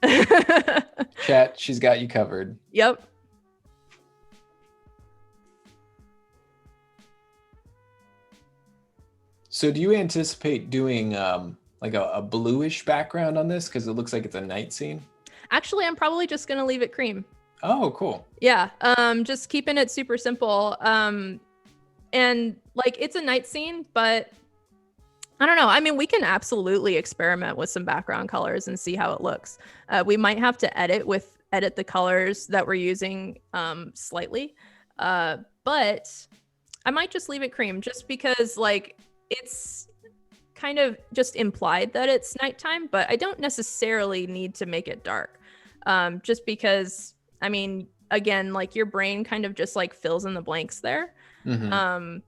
S1: Chat, she's got you covered.
S2: Yep.
S1: So do you anticipate doing like a bluish background on this? Because it looks like it's a night scene.
S2: Actually, I'm probably just gonna leave it cream.
S1: Oh, cool.
S2: Yeah, just keeping it super simple. And like it's a night scene, but I don't know. I mean, we can absolutely experiment with some background colors and see how it looks. We might have to edit the colors that we're using slightly, but I might just leave it cream just because like it's kind of just implied that it's nighttime, but I don't necessarily need to make it dark. Just because, I mean, again, like your brain kind of just like fills in the blanks there.
S1: Hmm.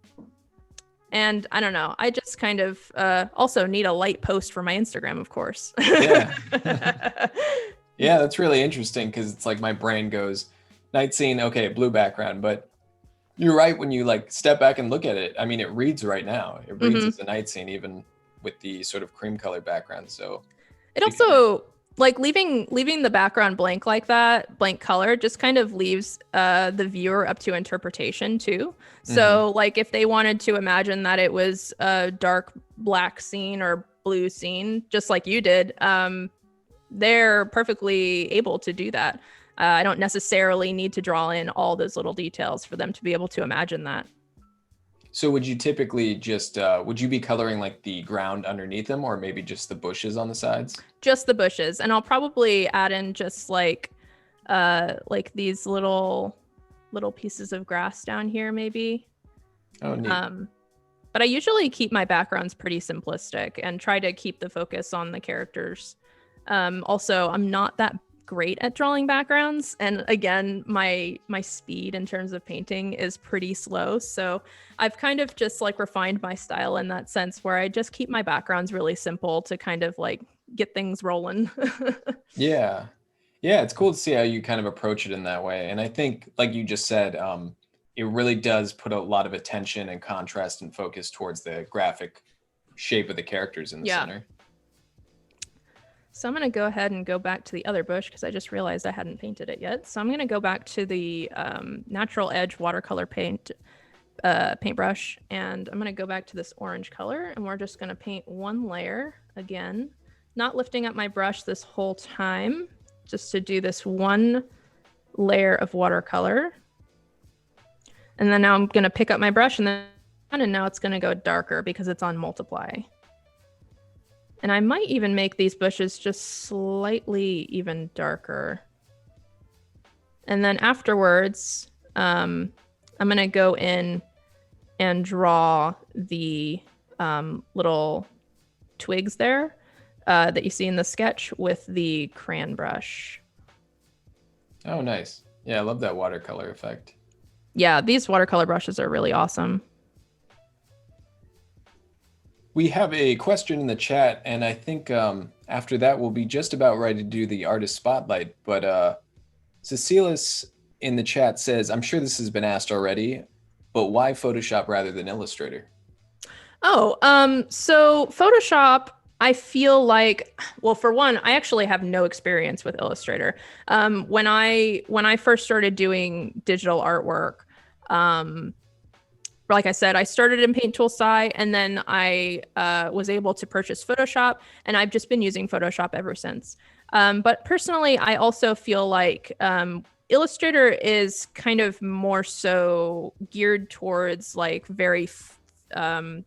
S2: And I don't know, I just kind of also need a light post for my Instagram, of course.
S1: Yeah. Yeah, that's really interesting because it's like my brain goes night scene, okay, blue background, but you're right when you like step back and look at it. I mean, it reads right now. It reads
S2: Mhm.
S1: as a night scene, even with the sort of cream color background. So
S2: It also like leaving the background blank like that, blank color, just kind of leaves the viewer up to interpretation too. So like if they wanted to imagine that it was a dark black scene or blue scene, just like you did, they're perfectly able to do that. I don't necessarily need to draw in all those little details for them to be able to imagine that.
S1: So would you typically just would you be coloring like the ground underneath them or maybe just the bushes on the sides?
S2: Just the bushes, and I'll probably add in just like these little pieces of grass down here maybe.
S1: Oh, neat.
S2: But I usually keep my backgrounds pretty simplistic and try to keep the focus on the characters. Also, I'm not that great at drawing backgrounds, and again, my speed in terms of painting is pretty slow. So I've kind of just like refined my style in that sense, where I just keep my backgrounds really simple to kind of like get things rolling.
S1: Yeah. Yeah, it's cool to see how you kind of approach it in that way. And I think, like you just said, it really does put a lot of attention and contrast and focus towards the graphic shape of the characters in the
S2: Yeah.
S1: center.
S2: So I'm going to go ahead and go back to the other bush because I just realized I hadn't painted it yet. So I'm going to go back to the natural edge watercolor paintbrush, and I'm going to go back to this orange color, and we're just going to paint one layer again, not lifting up my brush this whole time, just to do this one layer of watercolor. And then now I'm going to pick up my brush and now it's going to go darker because it's on multiply. And I might even make these bushes just slightly even darker. And then afterwards, I'm going to go in and draw the little twigs there that you see in the sketch with the crayon brush.
S1: Oh, nice. Yeah, I love that watercolor effect.
S2: Yeah, these watercolor brushes are really awesome.
S1: We have a question in the chat, and I think after that we'll be just about ready to do the artist spotlight. But Cecilis in the chat says, I'm sure this has been asked already, but why Photoshop rather than Illustrator?
S2: Oh, so Photoshop, I feel like, well, for one, I actually have no experience with Illustrator. When I first started doing digital artwork, like I said, I started in Paint Tool SI, and then I was able to purchase Photoshop, and I've just been using Photoshop ever since. But personally, I also feel like Illustrator is kind of more so geared towards like very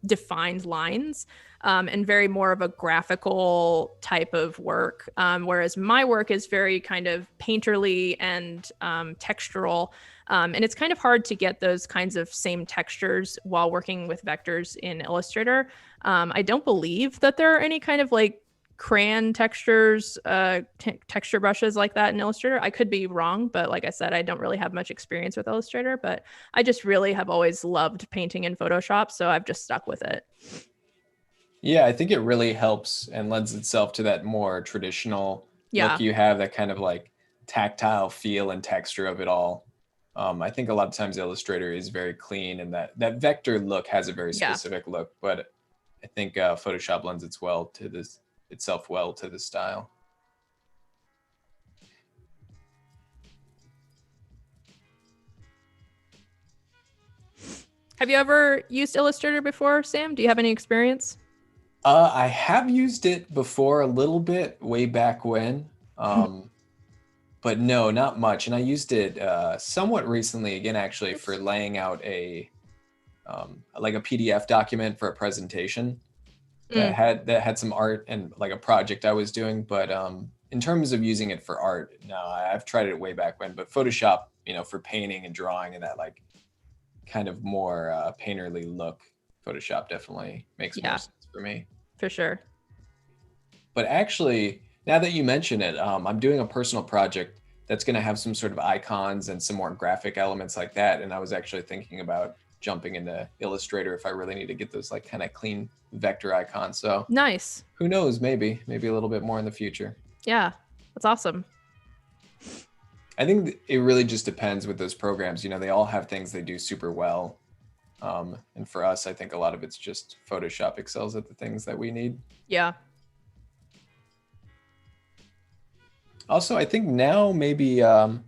S2: defined lines and very more of a graphical type of work, whereas my work is very kind of painterly and textural. And it's kind of hard to get those kinds of same textures while working with vectors in Illustrator. I don't believe that there are any kind of like crayon textures, texture brushes like that in Illustrator. I could be wrong, but like I said, I don't really have much experience with Illustrator, but I just really have always loved painting in Photoshop, so I've just stuck with it.
S1: Yeah, I think it really helps and lends itself to that more traditional look you have, that kind of like tactile feel and texture of it all. I think a lot of times Illustrator is very clean, and that vector look has a very specific look, but I think Photoshop lends itself well to this style.
S2: Have you ever used Illustrator before, Sam? Do you have any experience?
S1: I have used it before a little bit way back when. but no, not much. And I used it somewhat recently, again, actually,
S2: Nice.
S1: for laying out like a PDF document for a presentation that had some art and like a project I was doing. But in terms of using it for art, no, I've tried it way back when. But Photoshop, for painting and drawing and that like kind of more painterly look, Photoshop definitely makes more
S2: Yeah,
S1: sense for me.
S2: for sure.
S1: But actually, now that you mention it, I'm doing a personal project that's going to have some sort of icons and some more graphic elements like that. And I was actually thinking about jumping into Illustrator if I really need to get those like kind of clean vector icons. So
S2: Nice.
S1: who knows, maybe a little bit more in the future.
S2: Yeah, that's awesome.
S1: I think it really just depends with those programs. They all have things they do super well. And for us, I think a lot of it's just Photoshop excels at the things that we need.
S2: Yeah.
S1: Also, I think now maybe a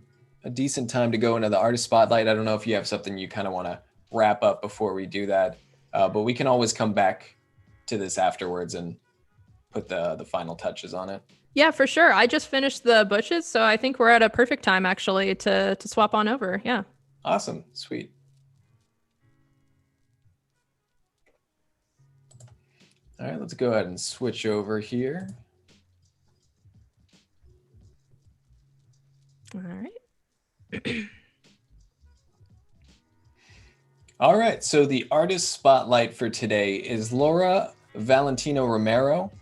S1: decent time to go into the artist spotlight. I don't know if you have something you kind of want to wrap up before we do that, but we can always come back to this afterwards and put the final touches on it.
S2: Yeah, for sure. I just finished the bushes, so I think we're at a perfect time actually to swap on over. Yeah.
S1: Awesome. Sweet. All right, let's go ahead and switch over here.
S2: All right.
S1: All right, so the artist spotlight for today is Laura Valentino Romero.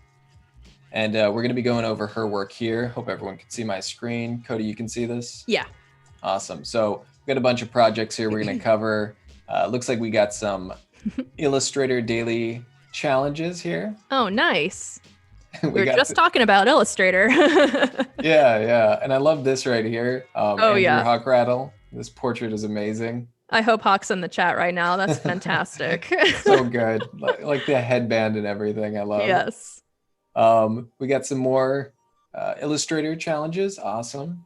S1: And we're going to be going over her work here. Hope everyone can see my screen. Cody, you can see this?
S2: Yeah.
S1: Awesome. So we got a bunch of projects here we're going to cover. Looks like we got some Illustrator daily challenges here.
S2: Oh, nice. We were
S1: got
S2: just talking about Illustrator.
S1: Yeah. And I love this right here.
S2: Oh,
S1: Andrew
S2: yeah.
S1: Hockrattle. This portrait is amazing.
S2: I hope Hawk's in the chat right now. That's fantastic.
S1: So good. Like the headband and everything. I love.
S2: Yes.
S1: We got some more Illustrator challenges. Awesome.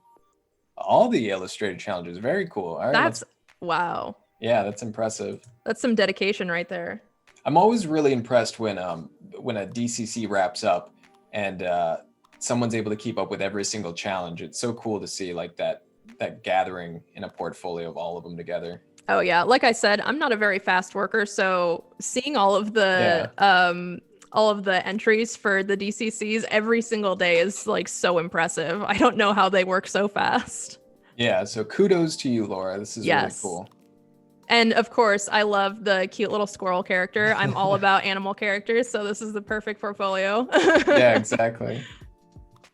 S1: All the Illustrator challenges. Very cool. All right.
S2: Wow.
S1: Yeah, that's impressive.
S2: That's some dedication right there.
S1: I'm always really impressed when a DCC wraps up and someone's able to keep up with every single challenge. It's so cool to see like that gathering in a portfolio of all of them together.
S2: Oh yeah, like I said, I'm not a very fast worker, so seeing all of the entries for the DCCs every single day is like so impressive. I don't know how they work so fast.
S1: Yeah, so kudos to you, Laura. This is really cool.
S2: And of course, I love the cute little squirrel character. I'm all about animal characters, so this is the perfect portfolio.
S1: Yeah, exactly.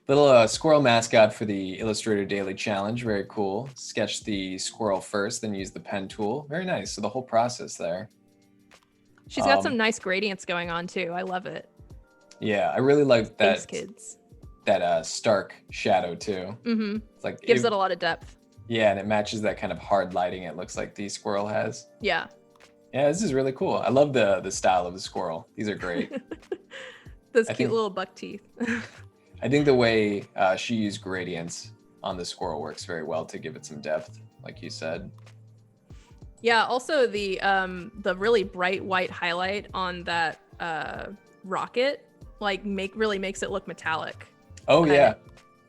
S1: Little squirrel mascot for the Illustrator Daily Challenge. Very cool. Sketch the squirrel first, then use the pen tool. Very nice. So the whole process there.
S2: She's got some nice gradients going on too. I love it.
S1: Yeah, I really like that.
S2: Thanks, kids.
S1: That stark shadow too.
S2: Mm-hmm.
S1: It's like
S2: gives it a lot of depth.
S1: Yeah, and it matches that kind of hard lighting it looks like the squirrel has.
S2: Yeah.
S1: Yeah, this is really cool. I love the style of the squirrel. These are great.
S2: Those cute little buck teeth.
S1: I think the way she used gradients on the squirrel works very well to give it some depth, like you said.
S2: Yeah, also the really bright white highlight on that rocket really makes it look metallic.
S1: Oh yeah.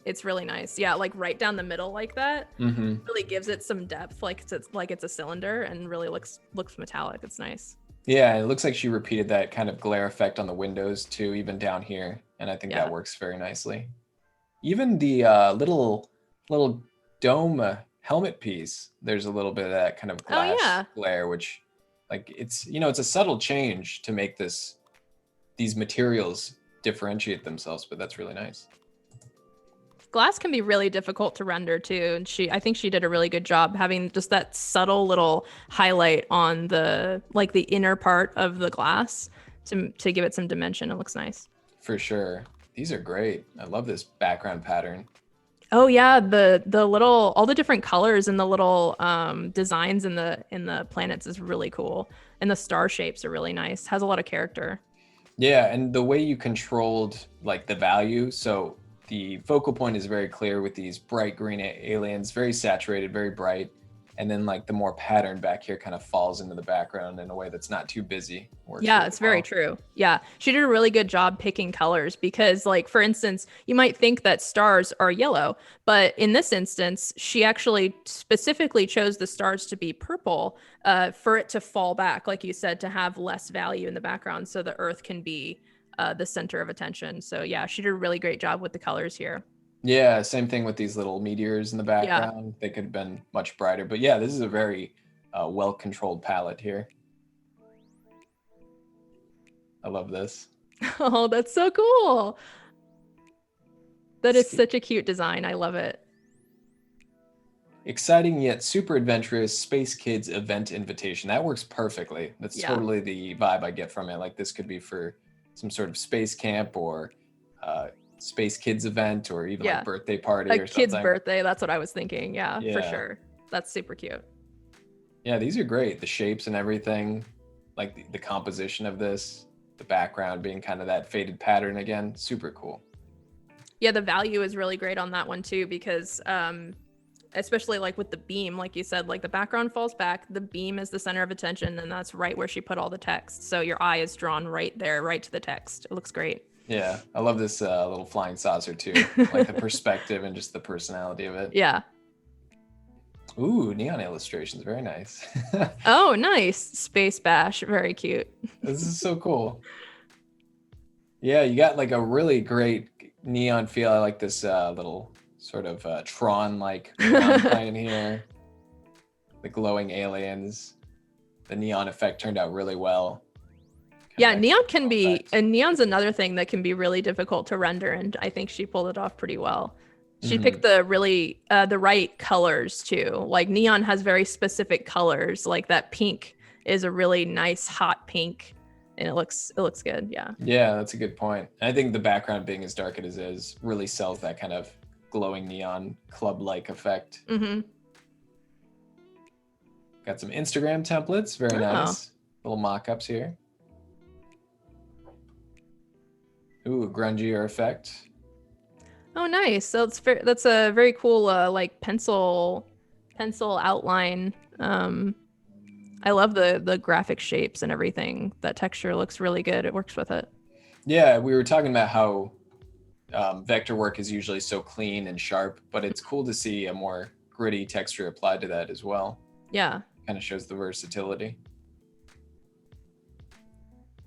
S2: It's really nice. Yeah, like right down the middle like that.
S1: Mm-hmm.
S2: Really gives it some depth, like it's a cylinder and really looks metallic. It's nice.
S1: Yeah, it looks like she repeated that kind of glare effect on the windows too, even down here. And I think that works very nicely. Even the little dome helmet piece, there's a little bit of that kind of glass glare, which like it's a subtle change to make these materials differentiate themselves, but that's really nice.
S2: Glass can be really difficult to render too, and I think she did a really good job having just that subtle little highlight on the inner part of the glass to give it some dimension. It looks nice. For
S1: sure. These are great. I love this background pattern.
S2: Oh yeah, the little all the different colors and the little designs in the planets is really cool, and the star shapes are really nice. Has a lot of character.
S1: Yeah, and the way you controlled like the value, so the focal point is very clear with these bright green aliens, very saturated, very bright. And then like the more pattern back here kind of falls into the background in a way that's not too busy. Works
S2: Yeah,
S1: really
S2: it's very
S1: well.
S2: true. Yeah, she did a really good job picking colors because, like, for instance, you might think that stars are yellow, but in this instance, she actually specifically chose the stars to be purple for it to fall back, like you said, to have less value in the background so the earth can be the center of attention. So, yeah, she did a really great job with the colors here.
S1: Yeah, same thing with these little meteors in the
S2: Yeah.
S1: background. They could have been much brighter, but yeah, this is a very well-controlled palette here. I love this.
S2: Oh, that's so cool. That is
S1: Sp-
S2: such a cute design. I love it.
S1: Exciting yet super adventurous Space Kids event invitation. That works perfectly. That's
S2: Yeah.
S1: totally the vibe I get from it. Like this could be for some sort of space camp or Space Kids event or even like
S2: Yeah.
S1: birthday party
S2: A
S1: or
S2: kid's
S1: something.
S2: birthday. That's what I was thinking. Yeah, for
S1: Yeah.
S2: sure. That's super cute.
S1: Yeah, these are great. The shapes and everything, like the composition of this, the background being kind of that faded pattern again, super cool.
S2: Yeah, the value is really great on that one too, because especially like with the beam, like you said, like the background falls back, the beam is the center of attention, and that's right where she put all the text. So your eye is drawn right there, right to the text. It looks great.
S1: Yeah, I love this little flying saucer too, like the perspective and just the personality of it.
S2: Yeah.
S1: Ooh, neon illustrations, very nice.
S2: Oh, nice. Space Bash. Very cute.
S1: This is so cool. Yeah, you got like a really great neon feel. I like this little sort of Tron-like neon playing here. The glowing aliens. The neon effect turned out really well.
S2: Yeah, neon can be, and neon's another thing that can be really difficult to render, and I think she pulled it off pretty well. She picked the really the right colors too. Like neon has very specific colors. Like that pink is a really nice hot pink, and it looks good. Yeah.
S1: Yeah, that's a good point. I think the background being as dark as it is really sells that kind of glowing neon club-like effect.
S2: Mm-hmm.
S1: Got some Instagram templates, very nice. Little mock-ups here. Ooh, grungier effect.
S2: Oh, nice. So that's a very cool like pencil outline. I love the graphic shapes and everything. That texture looks really good. It works with it.
S1: Yeah, we were talking about how vector work is usually so clean and sharp, but it's cool to see a more gritty texture applied to that as well.
S2: Yeah.
S1: Kind of shows the versatility.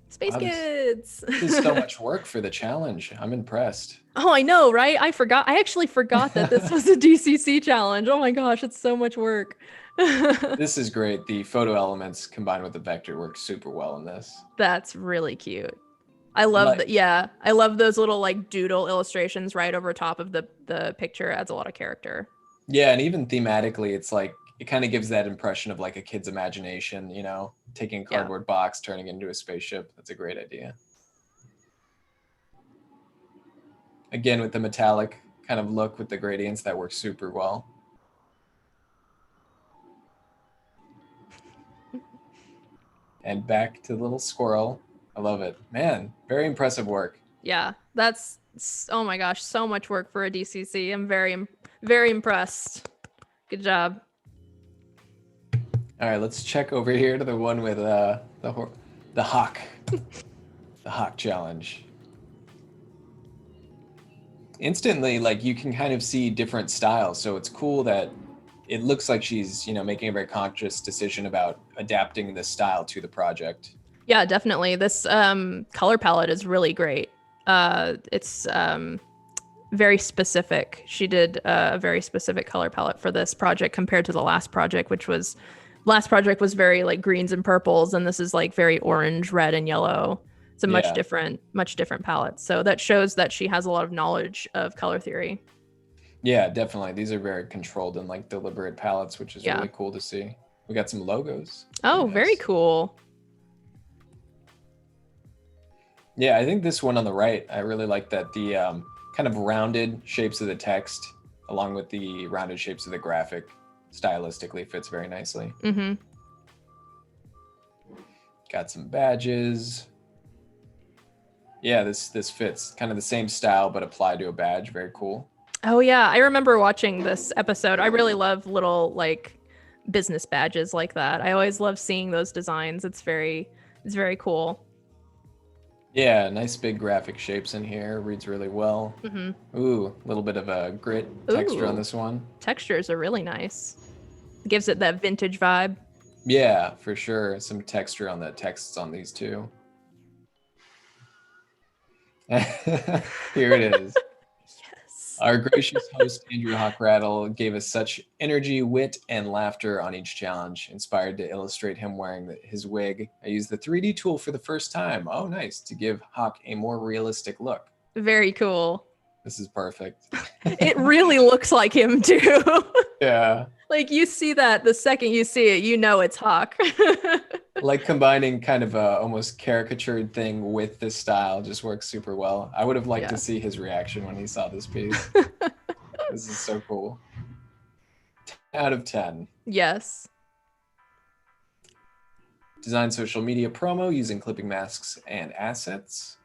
S2: Space Kids.
S1: This is so much work for the challenge. I'm impressed.
S2: Oh, I know, right? I actually forgot that this was a DCC challenge. Oh my gosh, it's so much work.
S1: This is great. The photo elements combined with the vector work super well in this.
S2: That's really cute. I love that. Yeah, I love those little like doodle illustrations right over top of the picture. Adds a lot of character.
S1: Yeah, and even thematically, it's like it kind of gives that impression of like a kid's imagination, you know, taking a cardboard box, turning it into a spaceship. That's a great idea. Again, with the metallic kind of look with the gradients, that works super well. And back to the little squirrel. I love it. Man, very impressive work.
S2: Yeah, that's, oh my gosh, so much work for a DCC. I'm very impressed. Good job.
S1: All right, let's check over here to the one with the hawk. The hawk challenge. Instantly, like you can kind of see different styles. So it's cool that it looks like she's, you know, making a very conscious decision about adapting the style to the project.
S2: Yeah, definitely. This color palette is really great. It's very specific. She did a very specific color palette for this project compared to the last project, was very like greens and purples, and this is like very orange, red, and yellow. It's a much different palette. So that shows that she has a lot of knowledge of color theory.
S1: Yeah, definitely. These are very controlled and like deliberate palettes, which is really cool to see. We got some logos.
S2: Oh, very cool.
S1: Yeah, I think this one on the right, I really like that the kind of rounded shapes of the text along with the rounded shapes of the graphic stylistically fits very nicely.
S2: Mm-hmm.
S1: Got some badges. Yeah, this fits. Kind of the same style, but applied to a badge. Very cool.
S2: Oh yeah, I remember watching this episode. I really love little like business badges like that. I always love seeing those designs. It's very cool.
S1: Yeah, nice big graphic shapes in here. Reads really well. Ooh, a little bit of a grit texture on
S2: Ooh,
S1: this one.
S2: textures are really nice. Gives it that vintage vibe.
S1: Yeah, for sure. Some texture on the texts on these too. Here it is.
S2: Yes.
S1: Our gracious host, Andrew Hockrattle, gave us such energy, wit, and laughter on each challenge, inspired to illustrate him wearing his wig. I used the 3D tool for the first time. Oh, nice. To give Hawk a more realistic look.
S2: Very cool.
S1: This is perfect.
S2: It really looks like him too.
S1: Yeah.
S2: Like you see that the second you see it, you know it's Hawk.
S1: Like combining kind of a almost caricatured thing with this style just works super well. I would have liked to see his reaction when he saw this piece. This is so cool. 10 out of 10.
S2: Yes.
S1: Design social media promo using clipping masks and assets.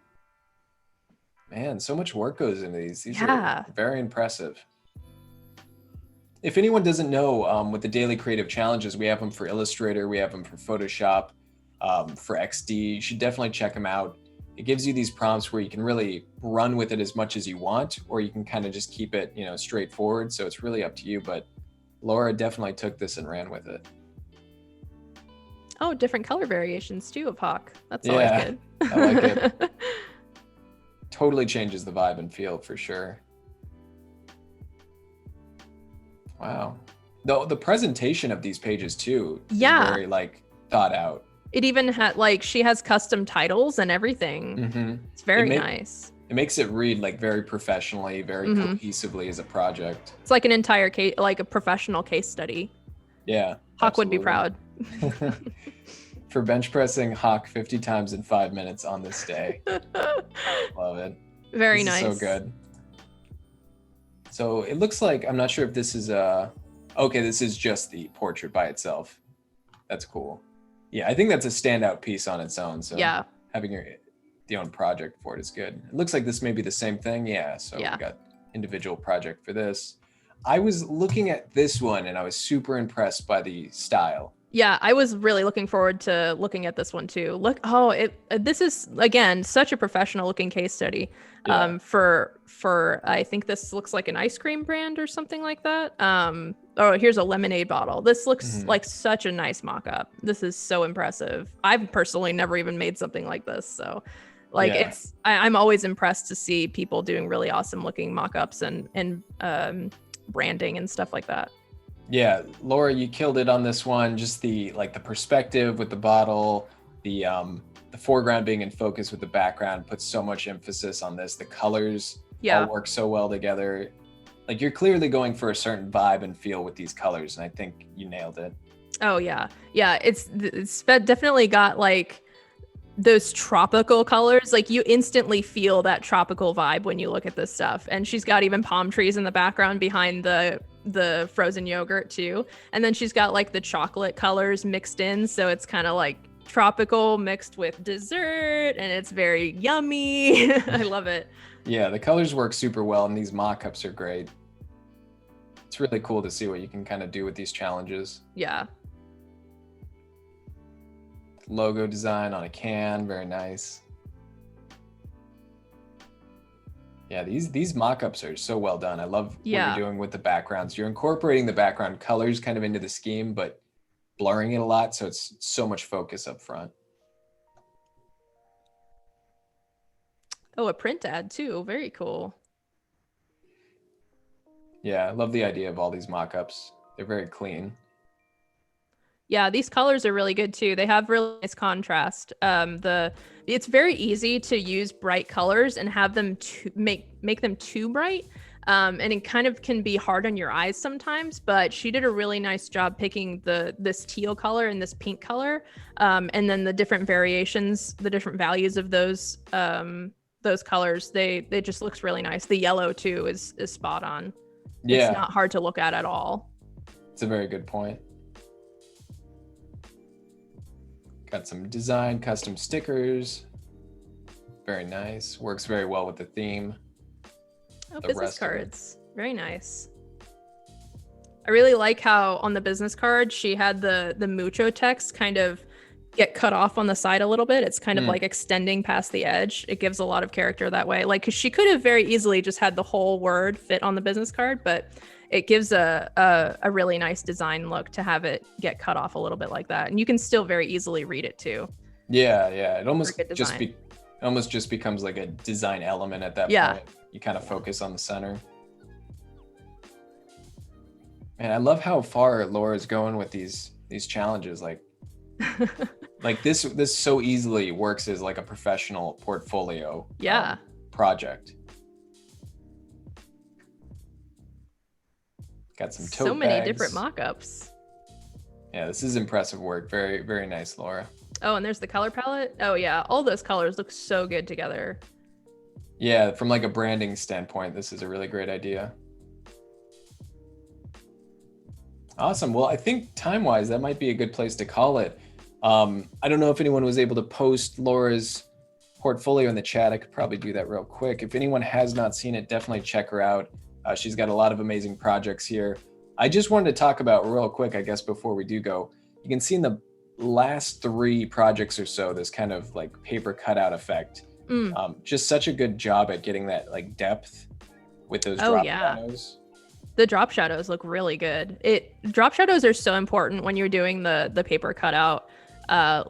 S1: Man, so much work goes into these. These are very impressive. If anyone doesn't know, with the daily creative challenges, we have them for Illustrator, we have them for Photoshop, for XD. You should definitely check them out. It gives you these prompts where you can really run with it as much as you want, or you can kind of just keep it, straightforward. So it's really up to you. But Laura definitely took this and ran with it.
S2: Oh, different color variations too of Hawk. That's always good.
S1: I like it. Totally changes the vibe and feel for sure. Wow. The presentation of these pages too is very thought out.
S2: It even had she has custom titles and everything. It's very nice.
S1: It makes it read very professionally, very cohesively as a project.
S2: It's like an entire case, like a professional case study.
S1: Yeah.
S2: Hawk would be proud.
S1: For bench pressing Hawk 50 times in 5 minutes on this day. Love it.
S2: Very nice.
S1: So good. So it looks like, I'm not sure if this is okay, this is just the portrait by itself. That's cool. Yeah, I think that's a standout piece on its own. So having the own project for it is good. It looks like this may be the same thing. Yeah, so we got individual project for this. I was looking at this one and I was super impressed by the style.
S2: Yeah, I was really looking forward to looking at this one too. Look, this is again such a professional looking case study. For I think this looks like an ice cream brand or something like that. Here's a lemonade bottle. This looks like such a nice mock-up. This is so impressive. I've personally never even made something like this, so I'm always impressed to see people doing really awesome looking mock-ups and branding and stuff like that.
S1: Yeah, Laura, you killed it on this one. Just the perspective with the bottle, the foreground being in focus with the background puts so much emphasis on this. The colors all work so well together. Like you're clearly going for a certain vibe and feel with these colors, and I think you nailed it.
S2: Oh yeah, it's definitely got those tropical colors. Like you instantly feel that tropical vibe when you look at this stuff. And she's got even palm trees in the background behind the frozen yogurt too. And then she's got the chocolate colors mixed in. So it's kind of tropical mixed with dessert and it's very yummy. I love it.
S1: Yeah, the colors work super well and these mock-ups are great. It's really cool to see what you can kind of do with these challenges.
S2: Yeah.
S1: Logo design on a can, very nice. Yeah, these mock-ups are so well done. I love what you're doing with the backgrounds. You're incorporating the background colors kind of into the scheme, but blurring it a lot, so it's so much focus up front.
S2: Oh, a print ad too. Very cool.
S1: Yeah, I love the idea of all these mock-ups. They're very clean.
S2: Yeah, these colors are really good too. They have really nice contrast. It's very easy to use bright colors and have them make them too bright. And it kind of can be hard on your eyes sometimes, but she did a really nice job picking this teal color and this pink color. And then the different variations, the different values of those colors, they just looks really nice. The yellow too is spot on. Yeah. It's not hard to look at all.
S1: It's a very good point. Got some design, custom stickers. Very nice. Works very well with the theme.
S2: Oh, business cards. Very nice. I really like how on the business card she had the mucho text kind of get cut off on the side a little bit. It's kind of like extending past the edge. It gives a lot of character that way. Like, 'cause she could have very easily just had the whole word fit on the business card, but it gives a really nice design look to have it get cut off a little bit like that. And you can still very easily read it too.
S1: Yeah, yeah. It almost
S2: good
S1: just
S2: design.
S1: almost just becomes like a design element at that
S2: Yeah.
S1: point. You kind of focus on the center. And I love how far Laura's going with these challenges. Like this so easily works as like a professional portfolio
S2: Yeah.
S1: project. Got some tote
S2: So many
S1: bags.
S2: different mock-ups.
S1: Yeah, this is impressive work. Very, very nice, Laura.
S2: Oh, and there's the color palette. Oh yeah, all those colors look so good together.
S1: Yeah, from like a branding standpoint, this is a really great idea. Awesome. Well, I think time-wise, that might be a good place to call it. I don't know if anyone was able to post Laura's portfolio in the chat. I could probably do that real quick. If anyone has not seen it, definitely check her out. She's got a lot of amazing projects here. I just wanted to talk about real quick, I guess, before we do go. You can see in the last 3 projects or so, this kind of like paper cutout effect. Just such a good job at getting that like depth with those drop shadows.
S2: The drop shadows look really good. Drop shadows are so important when you're doing the paper cutout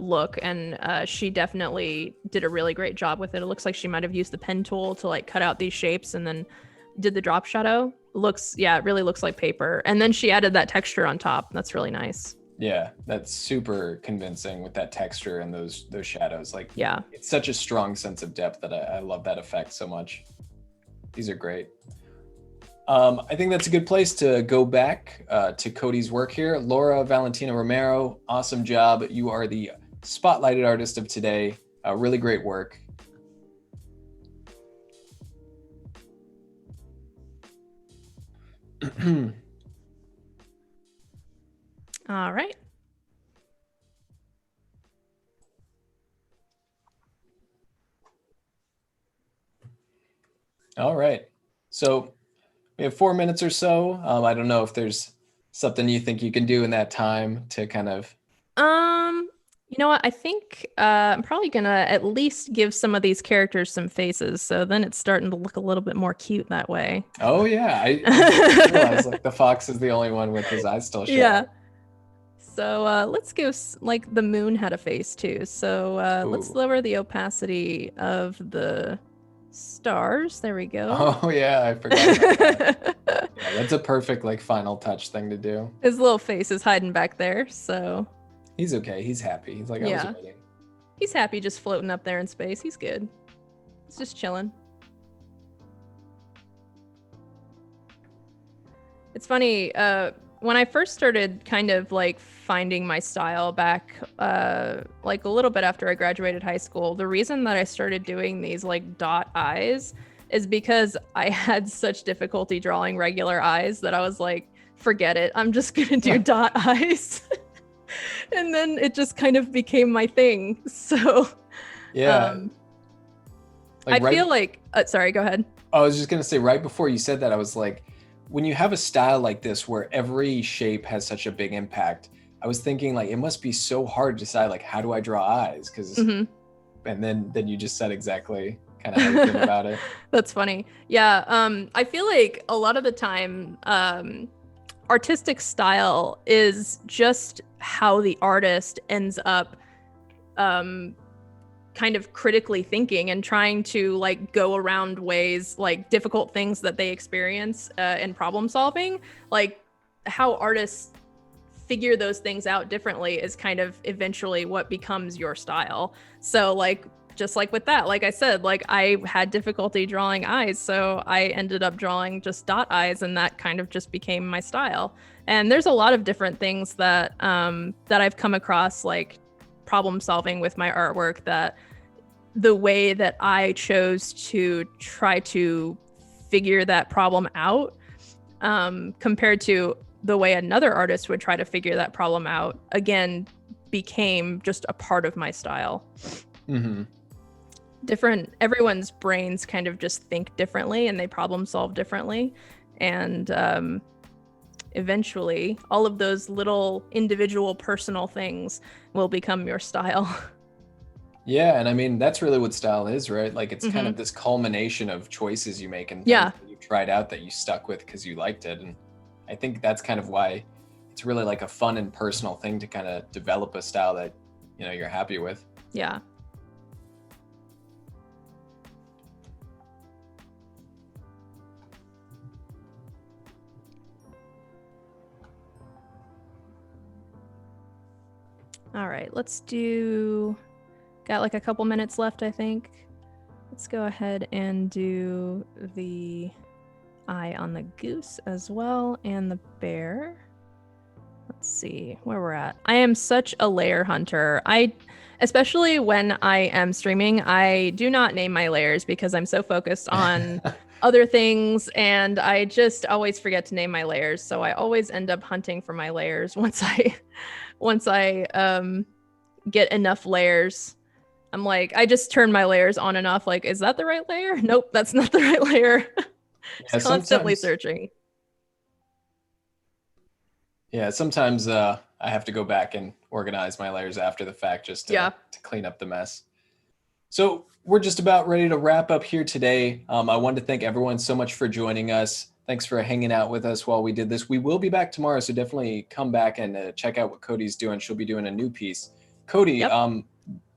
S2: look, and she definitely did a really great job with it. It looks like she might have used the pen tool to like cut out these shapes and then did the drop shadow. It really looks like paper. And then she added that texture on top. That's really nice.
S1: Yeah, that's super convincing with that texture and those shadows. Like,
S2: yeah,
S1: it's such a strong sense of depth that I love that effect so much. These are great. I think that's a good place to go back to Codi's work here. Laura Valentina Romero, awesome job. You are the spotlighted artist of today. Really great work.
S2: All right.
S1: All right. So we have 4 minutes or so. I don't know if there's something you think you can do in that time to kind of.
S2: You know what? I think I'm probably gonna at least give some of these characters some faces, so then it's starting to look a little bit more cute that way.
S1: Oh yeah, I didn't realize like the fox is the only one with his eyes still shut.
S2: Yeah. So let's give like the moon had a face too. So let's lower the opacity of the stars. There we go.
S1: Oh yeah, I forgot about that. Yeah, that's a perfect like final touch thing to do.
S2: His little face is hiding back there, so
S1: he's okay. He's happy. He's like, I was waiting.
S2: He's happy just floating up there in space. He's good. He's just chilling. It's funny, when I first started kind of like finding my style back like a little bit after I graduated high school, the reason that I started doing these like dot eyes is because I had such difficulty drawing regular eyes that I was like, forget it, I'm just gonna do dot eyes. And then it just kind of became my thing. So
S1: yeah,
S2: like I feel like sorry, go ahead.
S1: I was just gonna say, right before you said that, I was like, when you have a style like this where every shape has such a big impact, I was thinking like it must be so hard to decide like how do I draw eyes, because and then you just said exactly kind of how you think about it.
S2: That's funny. Yeah, I feel like a lot of the time artistic style is just how the artist ends up kind of critically thinking and trying to like go around ways, like difficult things that they experience in problem solving. Like how artists figure those things out differently is kind of eventually what becomes your style. So like just like with that, like I said, like I had difficulty drawing eyes, so I ended up drawing just dot eyes, and that kind of just became my style. And there's a lot of different things that that I've come across, like problem solving with my artwork, that the way that I chose to try to figure that problem out compared to the way another artist would try to figure that problem out, again, became just a part of my style. Everyone's brains kind of just think differently and they problem solve differently. And eventually all of those little individual personal things will become your style.
S1: Yeah, and I mean that's really what style is, right? Like it's kind
S2: Hmm.
S1: of this culmination of choices you make and
S2: Yeah.
S1: things that you've tried out that you stuck with because you liked it. And I think that's kind of why it's really like a fun and personal thing to kind of develop a style that, you know, you're happy with.
S2: Yeah. All right, got like a couple minutes left, I think. Let's go ahead and do the eye on the goose as well, and the bear. Let's see where we're at. I am such a layer hunter. Especially when I am streaming, I do not name my layers because I'm so focused on other things, and I just always forget to name my layers. So I always end up hunting for my layers once I get enough layers. I'm like, I just turn my layers on and off. Like, is that the right layer? Nope, that's not the right layer.
S1: Yeah,
S2: Just constantly
S1: sometimes
S2: searching.
S1: sometimes I have to go back and organize my layers after the fact just
S2: Yeah.
S1: to clean up the mess. So we're just about ready to wrap up here today. I wanted to thank everyone so much for joining us. Thanks for hanging out with us while we did this. We will be back tomorrow, so definitely come back and check out what Codi's doing. She'll be doing a new piece. Cody,
S2: Yep.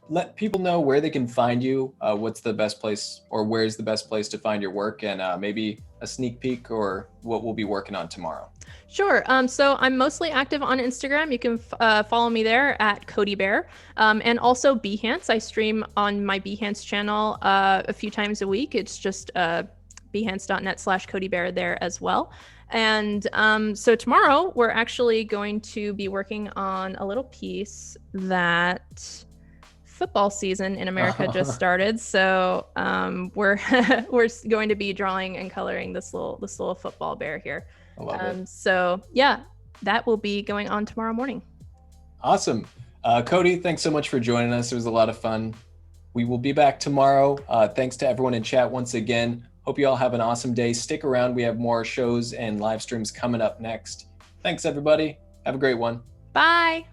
S1: let people know where they can find you. What's the best place, or where's the best place to find your work, and maybe a sneak peek or what we'll be working on tomorrow.
S2: Sure. So I'm mostly active on Instagram. You can follow me there at Codi Bear, and also Behance. I stream on my Behance channel a few times a week. It's just behance.net/Codi Bear there as well. And so tomorrow we're actually going to be working on a little piece that football season in America just started. So we're we're going to be drawing and coloring this little football bear here.
S1: I love it.
S2: So yeah, that will be going on tomorrow morning.
S1: Awesome. Cody, thanks so much for joining us. It was a lot of fun. We will be back tomorrow. Thanks to everyone in chat once again. Hope you all have an awesome day. Stick around. We have more shows and live streams coming up next. Thanks, everybody. Have a great one.
S2: Bye.